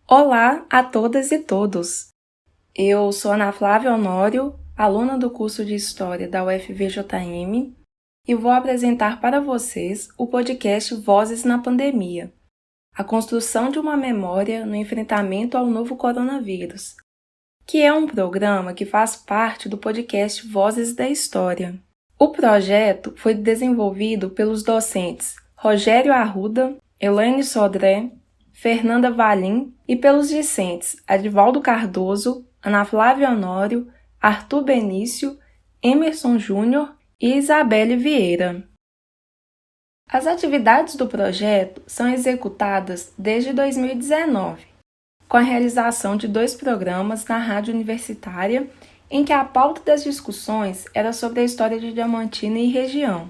[SPEAKER 7] Olá a todas e todos! Eu sou Ana Flávia Honório, aluna do curso de História da UFVJM, e vou apresentar para vocês o podcast Vozes na Pandemia, a construção de uma memória no enfrentamento ao novo coronavírus, que é um programa que faz parte do podcast Vozes da História. O projeto foi desenvolvido pelos docentes Rogério Arruda, Elaine Sodré, Fernanda Valim e pelos discentes Adivaldo Cardoso, Ana Flávia Honório, Arthur Benício, Emerson Júnior e Isabelle Vieira. As atividades do projeto são executadas desde 2019, com a realização de 2 programas na rádio universitária, em que a pauta das discussões era sobre a história de Diamantina e região.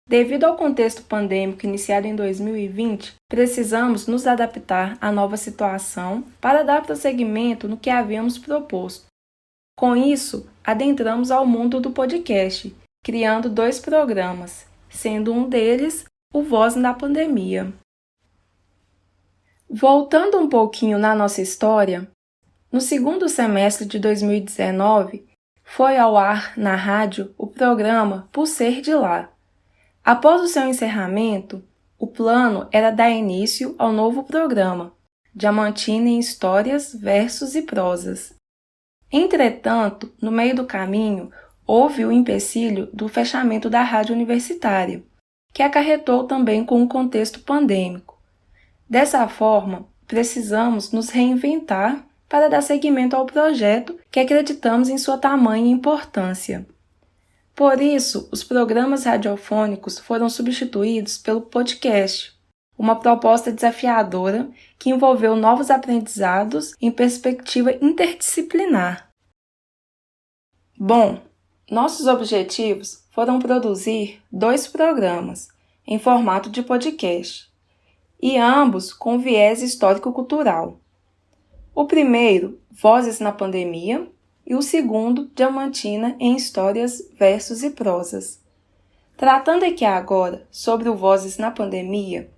[SPEAKER 7] Devido ao contexto pandêmico iniciado em 2020, precisamos nos adaptar à nova situação para dar prosseguimento no que havíamos proposto. Com isso, adentramos ao mundo do podcast, criando 2 programas, sendo um deles o Voz na Pandemia. Voltando um pouquinho na nossa história, no segundo semestre de 2019, foi ao ar na rádio o programa Por Ser de Lá. Após o seu encerramento, o plano era dar início ao novo programa, Diamantina em Histórias, Versos e Prosas. Entretanto, no meio do caminho, houve o empecilho do fechamento da rádio universitária, que acarretou também com o contexto pandêmico. Dessa forma, precisamos nos reinventar para dar seguimento ao projeto que acreditamos em sua tamanha importância. Por isso, os programas radiofônicos foram substituídos pelo podcast, uma proposta desafiadora que envolveu novos aprendizados em perspectiva interdisciplinar. Bom, nossos objetivos foram produzir 2 programas em formato de podcast, e ambos com viés histórico-cultural. O primeiro, Vozes na Pandemia, e o segundo, Diamantina em Histórias, Versos e Prosas. Tratando aqui agora sobre o Vozes na Pandemia,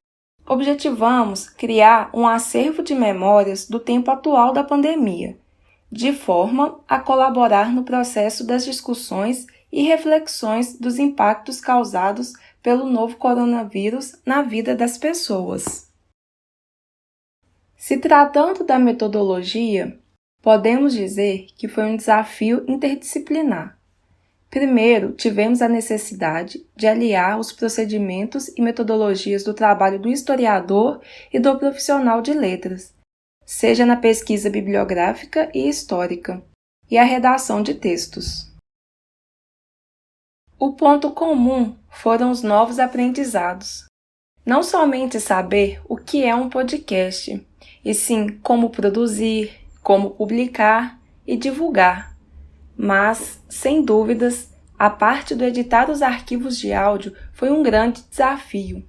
[SPEAKER 7] objetivamos criar um acervo de memórias do tempo atual da pandemia, de forma a colaborar no processo das discussões e reflexões dos impactos causados pelo novo coronavírus na vida das pessoas. Se tratando da metodologia, podemos dizer que foi um desafio interdisciplinar. Primeiro, tivemos a necessidade de aliar os procedimentos e metodologias do trabalho do historiador e do profissional de letras, seja na pesquisa bibliográfica e histórica, e a redação de textos. O ponto comum foram os novos aprendizados. Não somente saber o que é um podcast, e sim como produzir, como publicar e divulgar. Mas, sem dúvidas, a parte do editar os arquivos de áudio foi um grande desafio.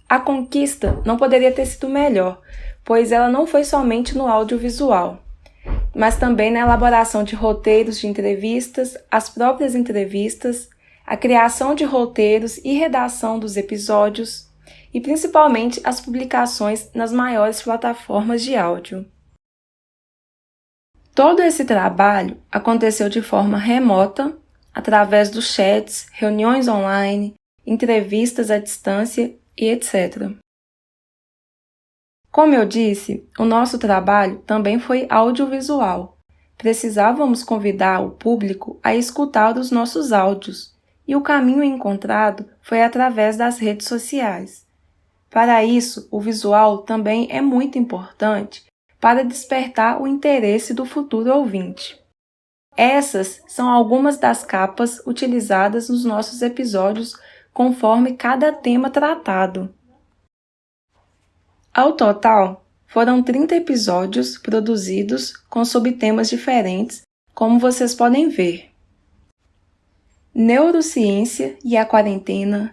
[SPEAKER 7] A conquista não poderia ter sido melhor, pois ela não foi somente no audiovisual, mas também na elaboração de roteiros de entrevistas, as próprias entrevistas, a criação de roteiros e redação dos episódios, e principalmente as publicações nas maiores plataformas de áudio. Todo esse trabalho aconteceu de forma remota, através dos chats, reuniões online, entrevistas à distância e etc. Como eu disse, o nosso trabalho também foi audiovisual. Precisávamos convidar o público a escutar os nossos áudios, e o caminho encontrado foi através das redes sociais. Para isso, o visual também é muito importante para despertar o interesse do futuro ouvinte. Essas são algumas das capas utilizadas nos nossos episódios conforme cada tema tratado. Ao total, Foram 30 episódios produzidos com subtemas diferentes, como vocês podem ver. Neurociência e a quarentena,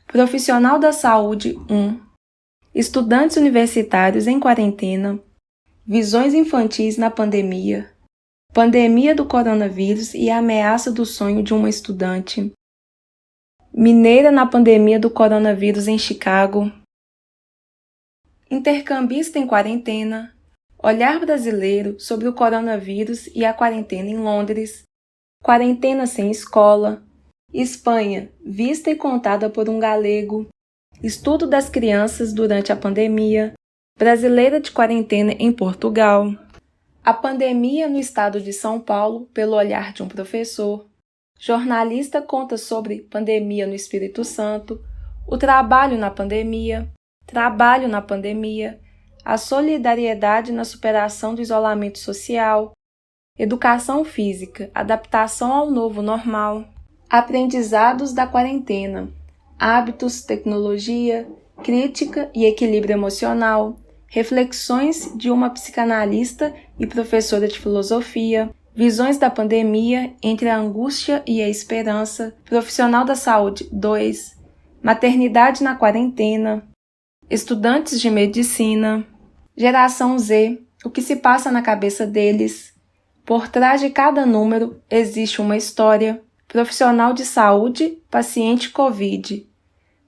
[SPEAKER 7] Profissional da Saúde 1, Estudantes universitários em quarentena, Visões infantis na pandemia, Pandemia do coronavírus e a ameaça do sonho de uma estudante, Mineira na pandemia do coronavírus em Chicago, Intercambista em quarentena, Olhar brasileiro sobre o coronavírus e a quarentena em Londres, Quarentena sem escola, Espanha, vista e contada por um galego, Estudo das crianças durante a pandemia, Brasileira de quarentena em Portugal, A pandemia no estado de São Paulo pelo olhar de um professor, Jornalista conta sobre pandemia no Espírito Santo, O trabalho na pandemia, Trabalho na pandemia, A solidariedade na superação do isolamento social, Educação física, adaptação ao novo normal, Aprendizados da quarentena, Hábitos, tecnologia, crítica e equilíbrio emocional, Reflexões de uma psicanalista e professora de filosofia, Visões da pandemia entre a angústia e a esperança, Profissional da Saúde 2, Maternidade na quarentena, Estudantes de medicina, Geração Z, o que se passa na cabeça deles. Por trás de cada número existe uma história. Profissional de saúde, paciente Covid.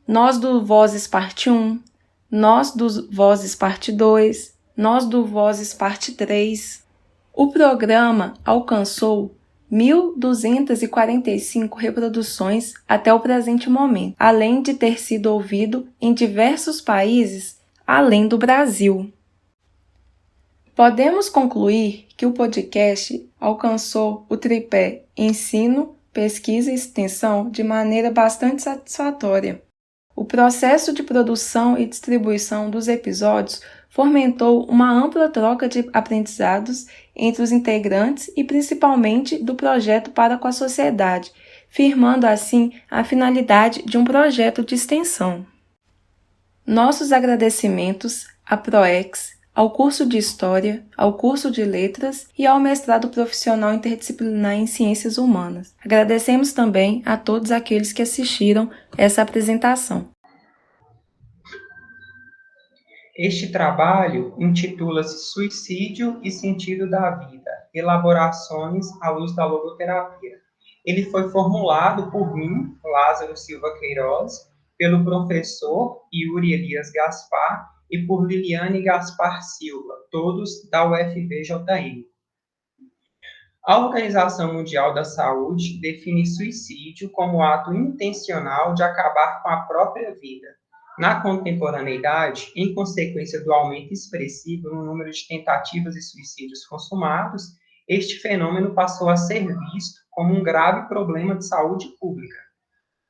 [SPEAKER 7] Nós do Vozes Parte 1, Nós do Vozes Parte 2, Nós do Vozes Parte 3. O programa alcançou 1.245 reproduções até o presente momento, além de ter sido ouvido em diversos países além do Brasil. Podemos concluir que o podcast alcançou o tripé ensino, pesquisa e extensão de maneira bastante satisfatória. O processo de produção e distribuição dos episódios fomentou uma ampla troca de aprendizados entre os integrantes e principalmente do projeto para com a sociedade, firmando assim a finalidade de um projeto de extensão. Nossos agradecimentos à PROEX, ao curso de História, ao curso de Letras e ao mestrado profissional interdisciplinar em Ciências Humanas. Agradecemos também a todos aqueles que assistiram essa apresentação.
[SPEAKER 8] Este trabalho intitula-se Suicídio e Sentido da Vida, Elaborações à Luz da Logoterapia. Ele foi formulado por mim, Lázaro Silva Queiroz, pelo professor Yuri Elias Gaspar e por Liliane Gaspar Silva, todos da UFVJM. A Organização Mundial da Saúde define suicídio como ato intencional de acabar com a própria vida. Na contemporaneidade, em consequência do aumento expressivo no número de tentativas e suicídios consumados, este fenômeno passou a ser visto como um grave problema de saúde pública.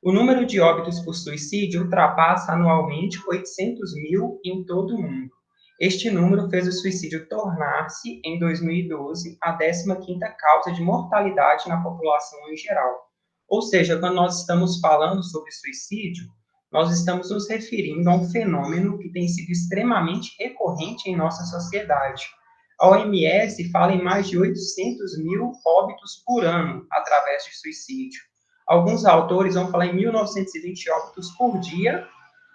[SPEAKER 8] O número de óbitos por suicídio ultrapassa anualmente 800 mil em todo o mundo. Este número fez o suicídio tornar-se, em 2012, a 15ª causa de mortalidade na população em geral. Ou seja, quando nós estamos falando sobre suicídio, nós estamos nos referindo a um fenômeno que tem sido extremamente recorrente em nossa sociedade. A OMS fala em mais de 800 mil óbitos por ano através de suicídio. Alguns autores vão falar em 1.920 óbitos por dia,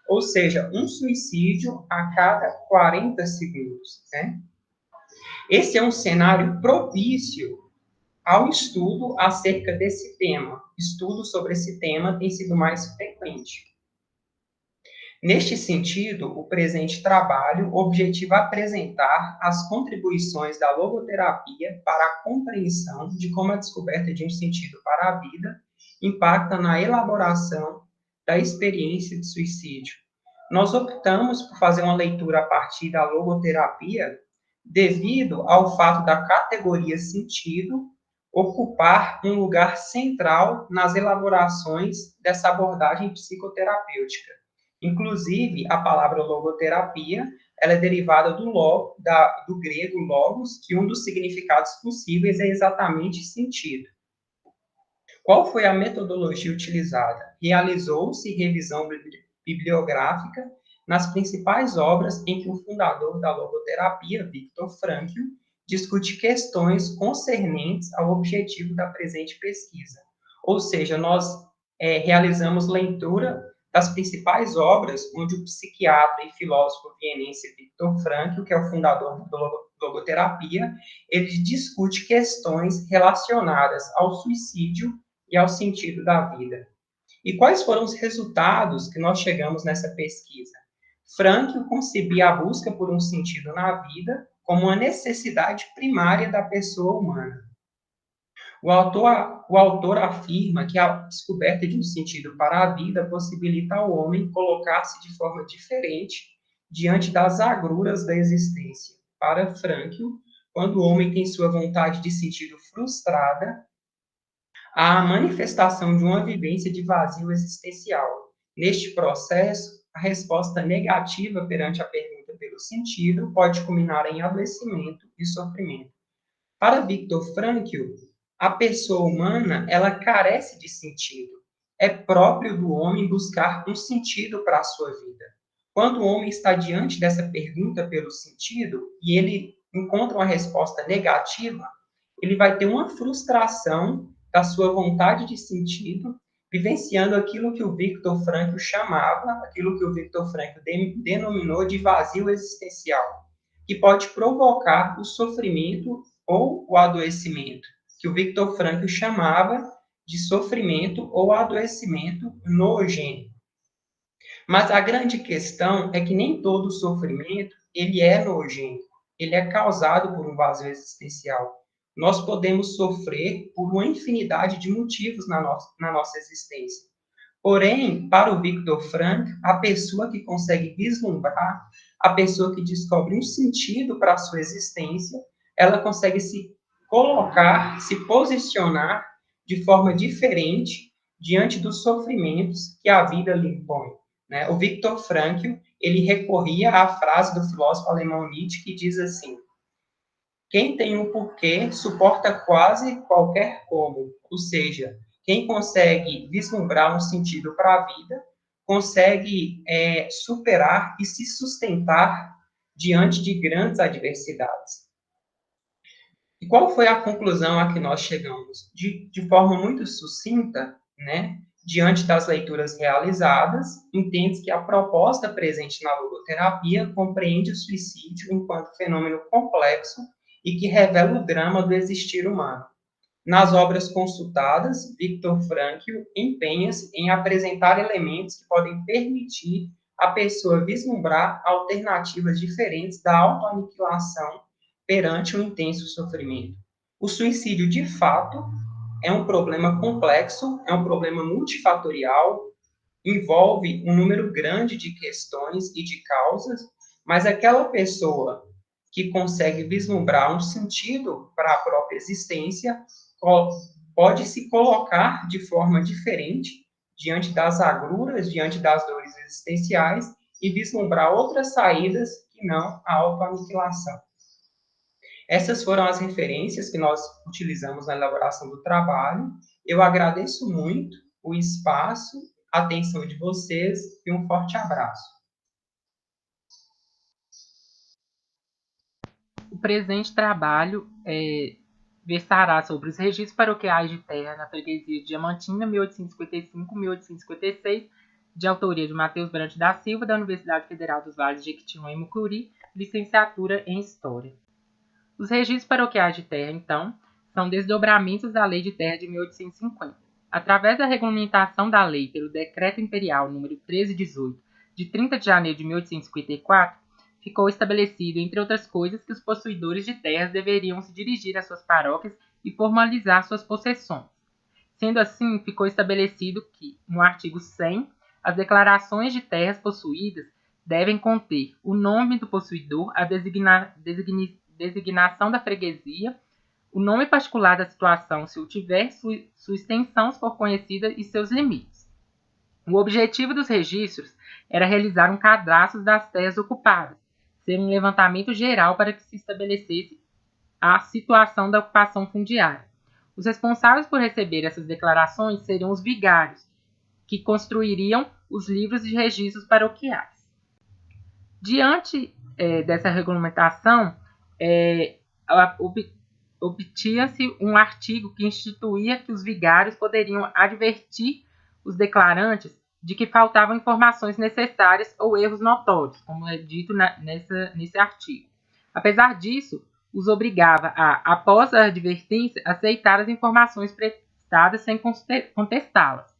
[SPEAKER 8] ou seja, um suicídio a cada 40 segundos. Né? Esse é um cenário propício ao estudo acerca desse tema. Estudo sobre esse tema tem sido mais frequente. Neste sentido, o presente trabalho objetiva apresentar as contribuições da logoterapia para a compreensão de como a descoberta de um sentido para a vida impacta na elaboração da experiência de suicídio. Nós optamos por fazer uma leitura a partir da logoterapia devido ao fato da categoria sentido ocupar um lugar central nas elaborações dessa abordagem psicoterapêutica. Inclusive, a palavra logoterapia ela é derivada do grego logos, que um dos significados possíveis é exatamente sentido. Qual foi a metodologia utilizada? Realizou-se revisão bibliográfica nas principais obras em que o fundador da logoterapia, Viktor Frankl, discute questões concernentes ao objetivo da presente pesquisa. Ou seja, nós realizamos leitura das principais obras onde o psiquiatra e filósofo vienense Viktor Frankl, que é o fundador da logoterapia, ele discute questões relacionadas ao suicídio e ao sentido da vida. E quais foram os resultados que nós chegamos nessa pesquisa? Frankl concebia a busca por um sentido na vida como uma necessidade primária da pessoa humana. O autor afirma que a descoberta de um sentido para a vida possibilita ao homem colocar-se de forma diferente diante das agruras da existência. Para Frankl, quando o homem tem sua vontade de sentido frustrada, há a manifestação de uma vivência de vazio existencial. Neste processo, a resposta negativa perante a pergunta pelo sentido pode culminar em adoecimento e sofrimento. Para Viktor Frankl, a pessoa humana, ela carece de sentido. É próprio do homem buscar um sentido para a sua vida. Quando o homem está diante dessa pergunta pelo sentido e ele encontra uma resposta negativa, ele vai ter uma frustração da sua vontade de sentido, vivenciando aquilo que o Viktor Frankl chamava, aquilo que o Viktor Frankl denominou de vazio existencial, que pode provocar o sofrimento ou o adoecimento, que o Viktor Frankl chamava de sofrimento ou adoecimento noogênico. Mas a grande questão é que nem todo sofrimento ele é noogênico, ele é causado por um vazio existencial. Nós podemos sofrer por uma infinidade de motivos na nossa existência. Porém, para o Viktor Frankl, a pessoa que consegue vislumbrar, a pessoa que descobre um sentido para a sua existência, ela consegue se colocar, se posicionar de forma diferente diante dos sofrimentos que a vida lhe impõe. Né? O Viktor Frankl, ele recorria à frase do filósofo alemão Nietzsche, que diz assim: quem tem um porquê suporta quase qualquer como, ou seja, quem consegue vislumbrar um sentido para a vida, consegue superar e se sustentar diante de grandes adversidades. E qual foi a conclusão a que nós chegamos? De forma muito sucinta, né? Diante das leituras realizadas, entende que a proposta presente na logoterapia compreende o suicídio enquanto fenômeno complexo e que revela o drama do existir humano. Nas obras consultadas, Viktor Frankl empenha-se em apresentar elementos que podem permitir à pessoa vislumbrar alternativas diferentes da autoaniquilação perante um intenso sofrimento. O suicídio, de fato, é um problema complexo, é um problema multifatorial, envolve um número grande de questões e de causas, mas aquela pessoa que consegue vislumbrar um sentido para a própria existência pode se colocar de forma diferente diante das agruras, diante das dores existenciais e vislumbrar outras saídas que não a autoaniquilação. Essas foram as referências que nós utilizamos na elaboração do trabalho. Eu agradeço muito o espaço, a atenção de vocês e um forte abraço.
[SPEAKER 9] O presente trabalho versará sobre os registros paroquiais de terra na freguesia de Diamantina, 1855-1856, de autoria de Matheus Brant da Silva, da Universidade Federal dos Vales de Jequitinhonha e Mucuri, licenciatura em História. Os registros paroquiais de terra, então, são desdobramentos da Lei de Terra de 1850. Através da regulamentação da lei pelo Decreto Imperial número 1318, de 30 de janeiro de 1854, ficou estabelecido, entre outras coisas, que os possuidores de terras deveriam se dirigir às suas paróquias e formalizar suas possessões. Sendo assim, ficou estabelecido que, no artigo 100, as declarações de terras possuídas devem conter o nome do possuidor, a designação da freguesia, o nome particular da situação, se o tiver, sua extensão, se for conhecida, e seus limites. O objetivo dos registros era realizar um cadastro das terras ocupadas, ser um levantamento geral para que se estabelecesse a situação da ocupação fundiária. Os responsáveis por receber essas declarações seriam os vigários, que construiriam os livros de registros paroquiais. Diante dessa regulamentação, obtinha-se um artigo que instituía que os vigários poderiam advertir os declarantes de que faltavam informações necessárias ou erros notórios, como é dito nesse artigo. Apesar disso, os obrigava a, após a advertência, aceitar as informações prestadas sem contestá-las.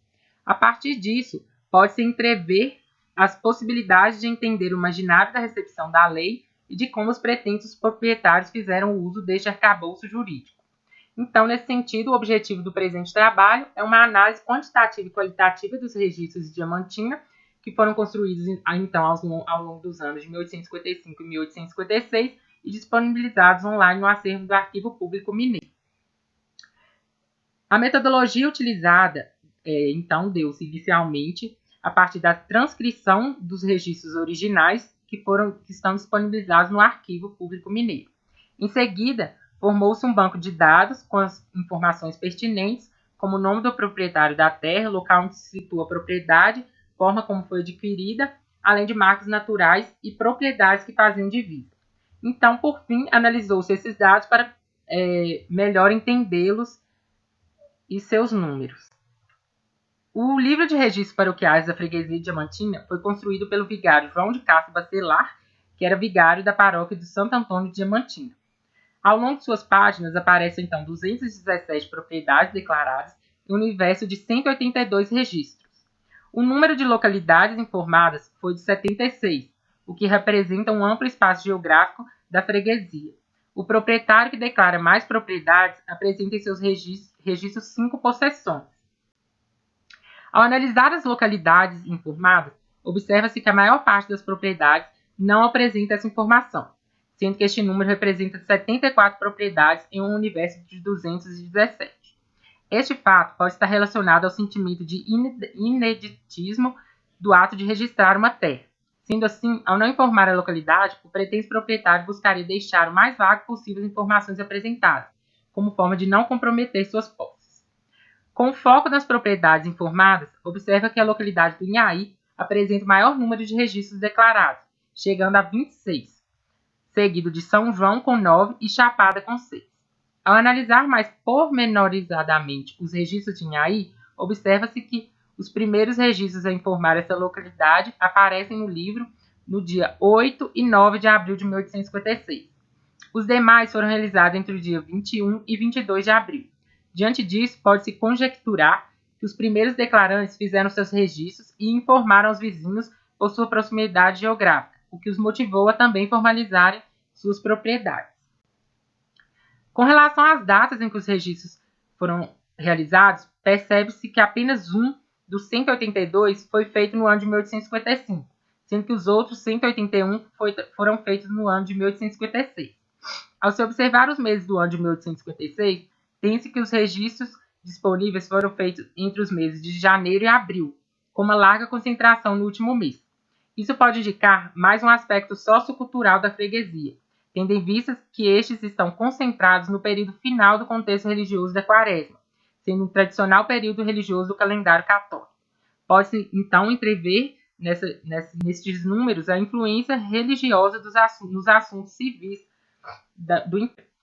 [SPEAKER 9] A partir disso, pode-se entrever as possibilidades de entender o imaginário da recepção da lei e de como os pretensos proprietários fizeram uso deste arcabouço jurídico. Então, nesse sentido, o objetivo do presente trabalho é uma análise quantitativa e qualitativa dos registros de Diamantina, que foram construídos então ao longo dos anos de 1855 e 1856 e disponibilizados online no acervo do Arquivo Público Mineiro. A metodologia utilizada, então, deu-se inicialmente a partir da transcrição dos registros originais que estão disponibilizados no Arquivo Público Mineiro. Em seguida, formou-se um banco de dados com as informações pertinentes, como o nome do proprietário da terra, local onde se situa a propriedade, forma como foi adquirida, além de marcas naturais e propriedades que faziam divisa. Então, por fim, analisou-se esses dados para melhor entendê-los e seus números. O livro de registros paroquiais da freguesia de Diamantina foi construído pelo vigário João de Castro Bacelar, que era vigário da paróquia de Santo Antônio de Diamantina. Ao longo de suas páginas aparecem então 217 propriedades declaradas e um universo de 182 registros. O número de localidades informadas foi de 76, o que representa um amplo espaço geográfico da freguesia. O proprietário que declara mais propriedades apresenta em seus registros 5 possessões. Ao analisar as localidades informadas, observa-se que a maior parte das propriedades não apresenta essa informação, sendo que este número representa 74 propriedades em um universo de 217. Este fato pode estar relacionado ao sentimento de ineditismo do ato de registrar uma terra. Sendo assim, ao não informar a localidade, o pretenso proprietário buscaria deixar o mais vago possível as informações apresentadas, como forma de não comprometer suas posses. Com foco nas propriedades informadas, observa que a localidade do Inhaí apresenta o maior número de registros declarados, chegando a 26, seguido de São João com 9 e Chapada com 6. Ao analisar mais pormenorizadamente os registros de Inhaí, observa-se que os primeiros registros a informar essa localidade aparecem no livro no dia 8 e 9 de abril de 1856. Os demais foram realizados entre o dia 21 e 22 de abril. Diante disso, pode-se conjecturar que os primeiros declarantes fizeram seus registros e informaram aos vizinhos por sua proximidade geográfica, o que os motivou a também formalizarem suas propriedades. Com relação às datas em que os registros foram realizados, percebe-se que apenas um dos 182 foi feito no ano de 1855, sendo que os outros 181 foram feitos no ano de 1856. Ao se observar os meses do ano de 1856, tem-se que os registros disponíveis foram feitos entre os meses de janeiro e abril, com uma larga concentração no último mês. Isso pode indicar mais um aspecto sociocultural da freguesia, tendo em vista que estes estão concentrados no período final do contexto religioso da Quaresma, sendo um tradicional período religioso do calendário católico. Pode-se, então, entrever nesses números a influência religiosa nos assuntos civis do Império.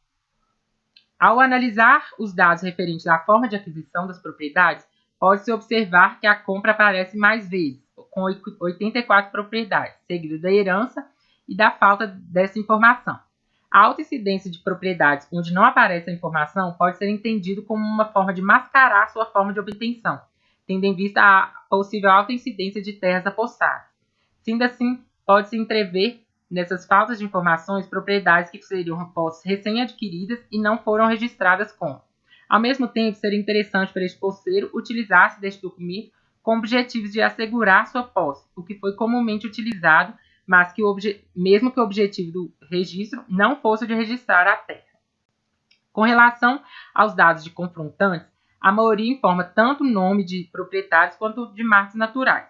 [SPEAKER 9] Ao analisar os dados referentes à forma de aquisição das propriedades, pode-se observar que a compra aparece mais vezes, com 84 propriedades, seguido da herança e da falta dessa informação. A alta incidência de propriedades onde não aparece a informação pode ser entendido como uma forma de mascarar sua forma de obtenção, tendo em vista a possível alta incidência de terras apossadas. Sendo assim, pode-se entrever nessas faltas de informações propriedades que seriam posses recém-adquiridas e não foram registradas como. Ao mesmo tempo, seria interessante para este posseiro utilizar-se deste documento com objetivos de assegurar sua posse, o que foi comumente utilizado, mas que mesmo que o objetivo do registro não fosse de registrar a terra. Com relação aos dados de confrontantes, a maioria informa tanto o nome de proprietários quanto de marcas naturais.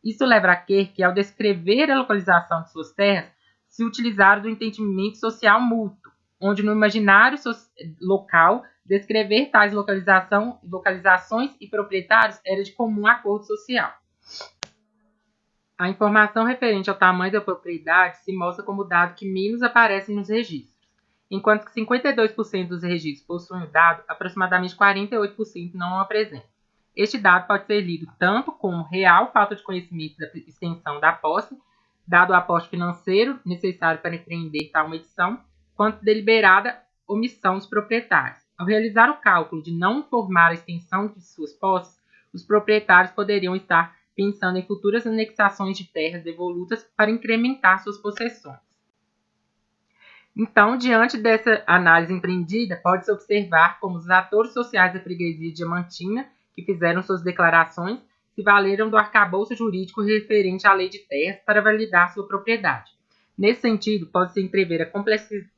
[SPEAKER 9] Isso leva a crer que, ao descrever a localização de suas terras, se utilizaram do entendimento social mútuo, onde no imaginário local descrever tais localizações e proprietários era de comum acordo social. A informação referente ao tamanho da propriedade se mostra como dado que menos aparece nos registros. Enquanto que 52% dos registros possuem o dado, aproximadamente 48% não o apresentam. Este dado pode ser lido tanto como real falta de conhecimento da extensão da posse, dado o aporte financeiro necessário para empreender tal medição, quanto deliberada omissão dos proprietários. Ao realizar o cálculo de não informar a extensão de suas posses, os proprietários poderiam estar pensando em futuras anexações de terras devolutas para incrementar suas possessões. Então, diante dessa análise empreendida, pode-se observar como os atores sociais da freguesia diamantina, que fizeram suas declarações, se valeram do arcabouço jurídico referente à lei de terras para validar sua propriedade. Nesse sentido, pode-se entrever a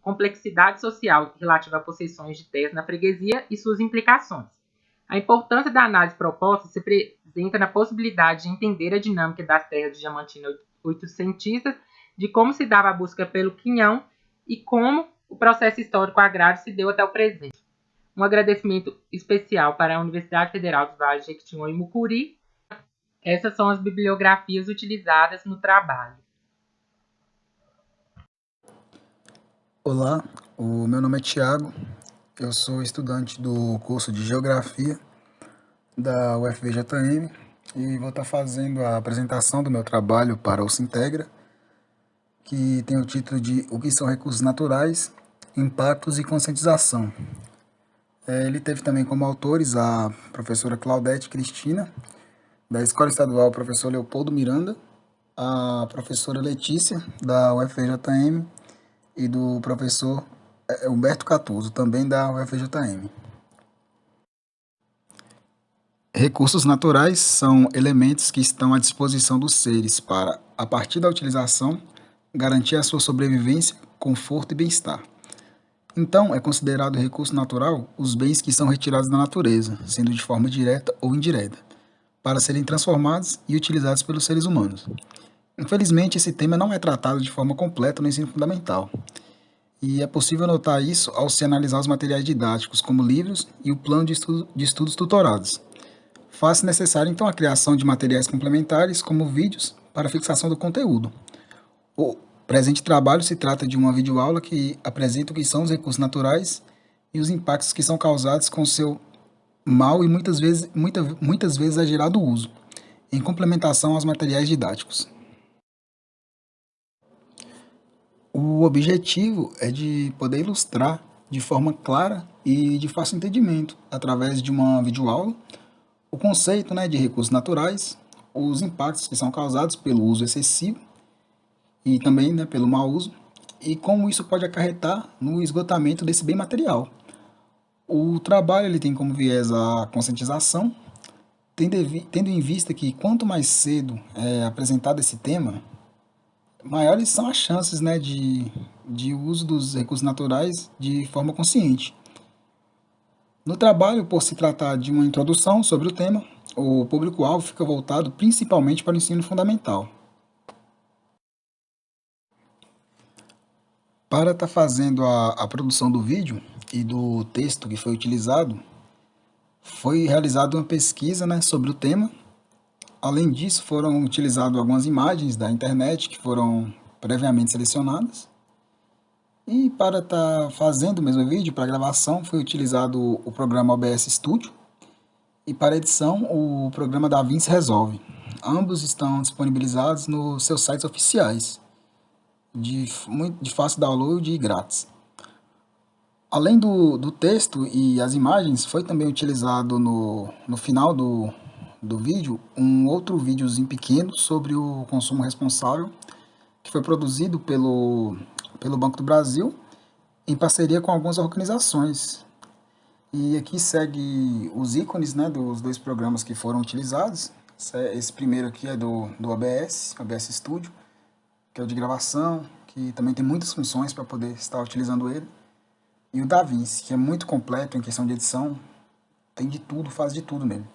[SPEAKER 9] complexidade social relativa a possessões de terras na freguesia e suas implicações. A importância da análise proposta se apresenta na possibilidade de entender a dinâmica das terras de Diamantina oitocentistas, de como se dava a busca pelo quinhão e como o processo histórico agrário se deu até o presente. Um agradecimento especial para a Universidade Federal dos Vales de Jequitinhonha e Mucuri. Essas são as bibliografias utilizadas no trabalho.
[SPEAKER 10] Olá, o meu nome é Tiago, eu sou estudante do curso de Geografia da UFVJM e vou estar fazendo a apresentação do meu trabalho para o Sintegra, que tem o título de O que são recursos naturais, impactos e conscientização. Ele teve também como autores a professora Claudete Cristina, da Escola Estadual professor Leopoldo Miranda, a professora Letícia, da UFVJM, e do professor Humberto Catuso, também da UFJM. Recursos naturais são elementos que estão à disposição dos seres para, a partir da utilização, garantir a sua sobrevivência, conforto e bem-estar. Então, é considerado recurso natural os bens que são retirados da natureza, sendo de forma direta ou indireta, para serem transformados e utilizados pelos seres humanos. Infelizmente, esse tema não é tratado de forma completa no ensino fundamental, e é possível notar isso ao se analisar os materiais didáticos, como livros e o plano de estudos tutorados. Faz-se necessário, então, a criação de materiais complementares, como vídeos, para fixação do conteúdo. O presente trabalho se trata de uma videoaula que apresenta o que são os recursos naturais e os impactos que são causados com seu mau e muitas vezes exagerado uso, em complementação aos materiais didáticos. O objetivo é de poder ilustrar de forma clara e de fácil entendimento, através de uma videoaula, o conceito de recursos naturais, os impactos que são causados pelo uso excessivo e também pelo mau uso, e como isso pode acarretar no esgotamento desse bem material. O trabalho ele tem como viés a conscientização, tendo em vista que quanto mais cedo é apresentado esse tema, maiores são as chances de uso dos recursos naturais de forma consciente. No trabalho, por se tratar de uma introdução sobre o tema, o público-alvo fica voltado principalmente para o ensino fundamental. Para estar fazendo a produção do vídeo e do texto que foi utilizado, foi realizada uma pesquisa sobre o tema. Além disso, foram utilizadas algumas imagens da internet que foram previamente selecionadas. E para estar fazendo o mesmo vídeo, para gravação, foi utilizado o programa OBS Studio e para edição o programa DaVinci Resolve. Ambos estão disponibilizados nos seus sites oficiais, de fácil download e grátis. Além do texto e as imagens, foi também utilizado no final do vídeo um outro videozinho pequeno sobre o consumo responsável, que foi produzido pelo Banco do Brasil em parceria com algumas organizações. E aqui segue os ícones dos dois programas que foram utilizados. Esse primeiro aqui é do OBS Studio, que é o de gravação, que também tem muitas funções para poder estar utilizando ele. E o DaVinci, que é muito completo em questão de edição, tem de tudo, faz de tudo nele.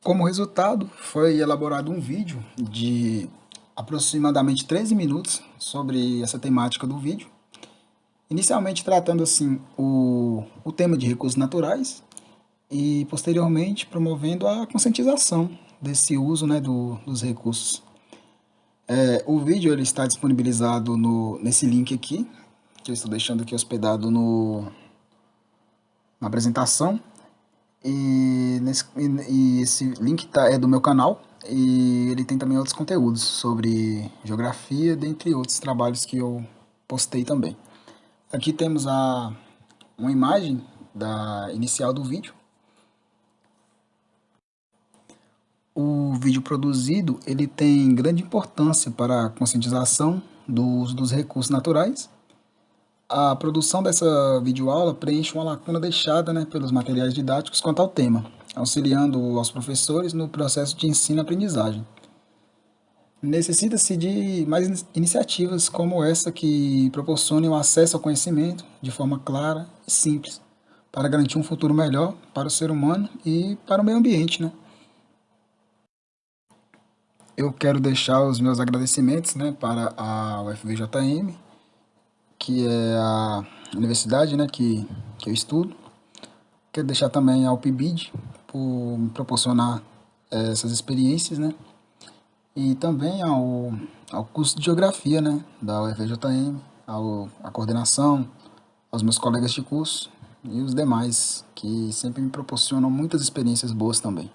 [SPEAKER 10] Como resultado, foi elaborado um vídeo de aproximadamente 13 minutos sobre essa temática do vídeo, inicialmente tratando assim o tema de recursos naturais e posteriormente promovendo a conscientização desse uso, né, dos recursos. O vídeo ele está disponibilizado nesse link aqui, que eu estou deixando aqui hospedado na apresentação. E esse link é do meu canal, e ele tem também outros conteúdos sobre geografia, dentre outros trabalhos que eu postei também. Aqui temos uma imagem inicial do vídeo. O vídeo produzido ele tem grande importância para a conscientização do uso dos recursos naturais. A produção dessa videoaula preenche uma lacuna deixada, né, pelos materiais didáticos quanto ao tema, auxiliando aos professores no processo de ensino-aprendizagem. Necessita-se de mais iniciativas como essa que proporcionem o acesso ao conhecimento de forma clara e simples, para garantir um futuro melhor para o ser humano e para o meio ambiente, né? Eu quero deixar os meus agradecimentos, né, para a UFVJM, que é a universidade, né, que eu estudo. Quero deixar também ao PIBID por me proporcionar essas experiências, né, e também ao curso de Geografia, né, da UFVJM, à coordenação, aos meus colegas de curso e os demais, que sempre me proporcionam muitas experiências boas também.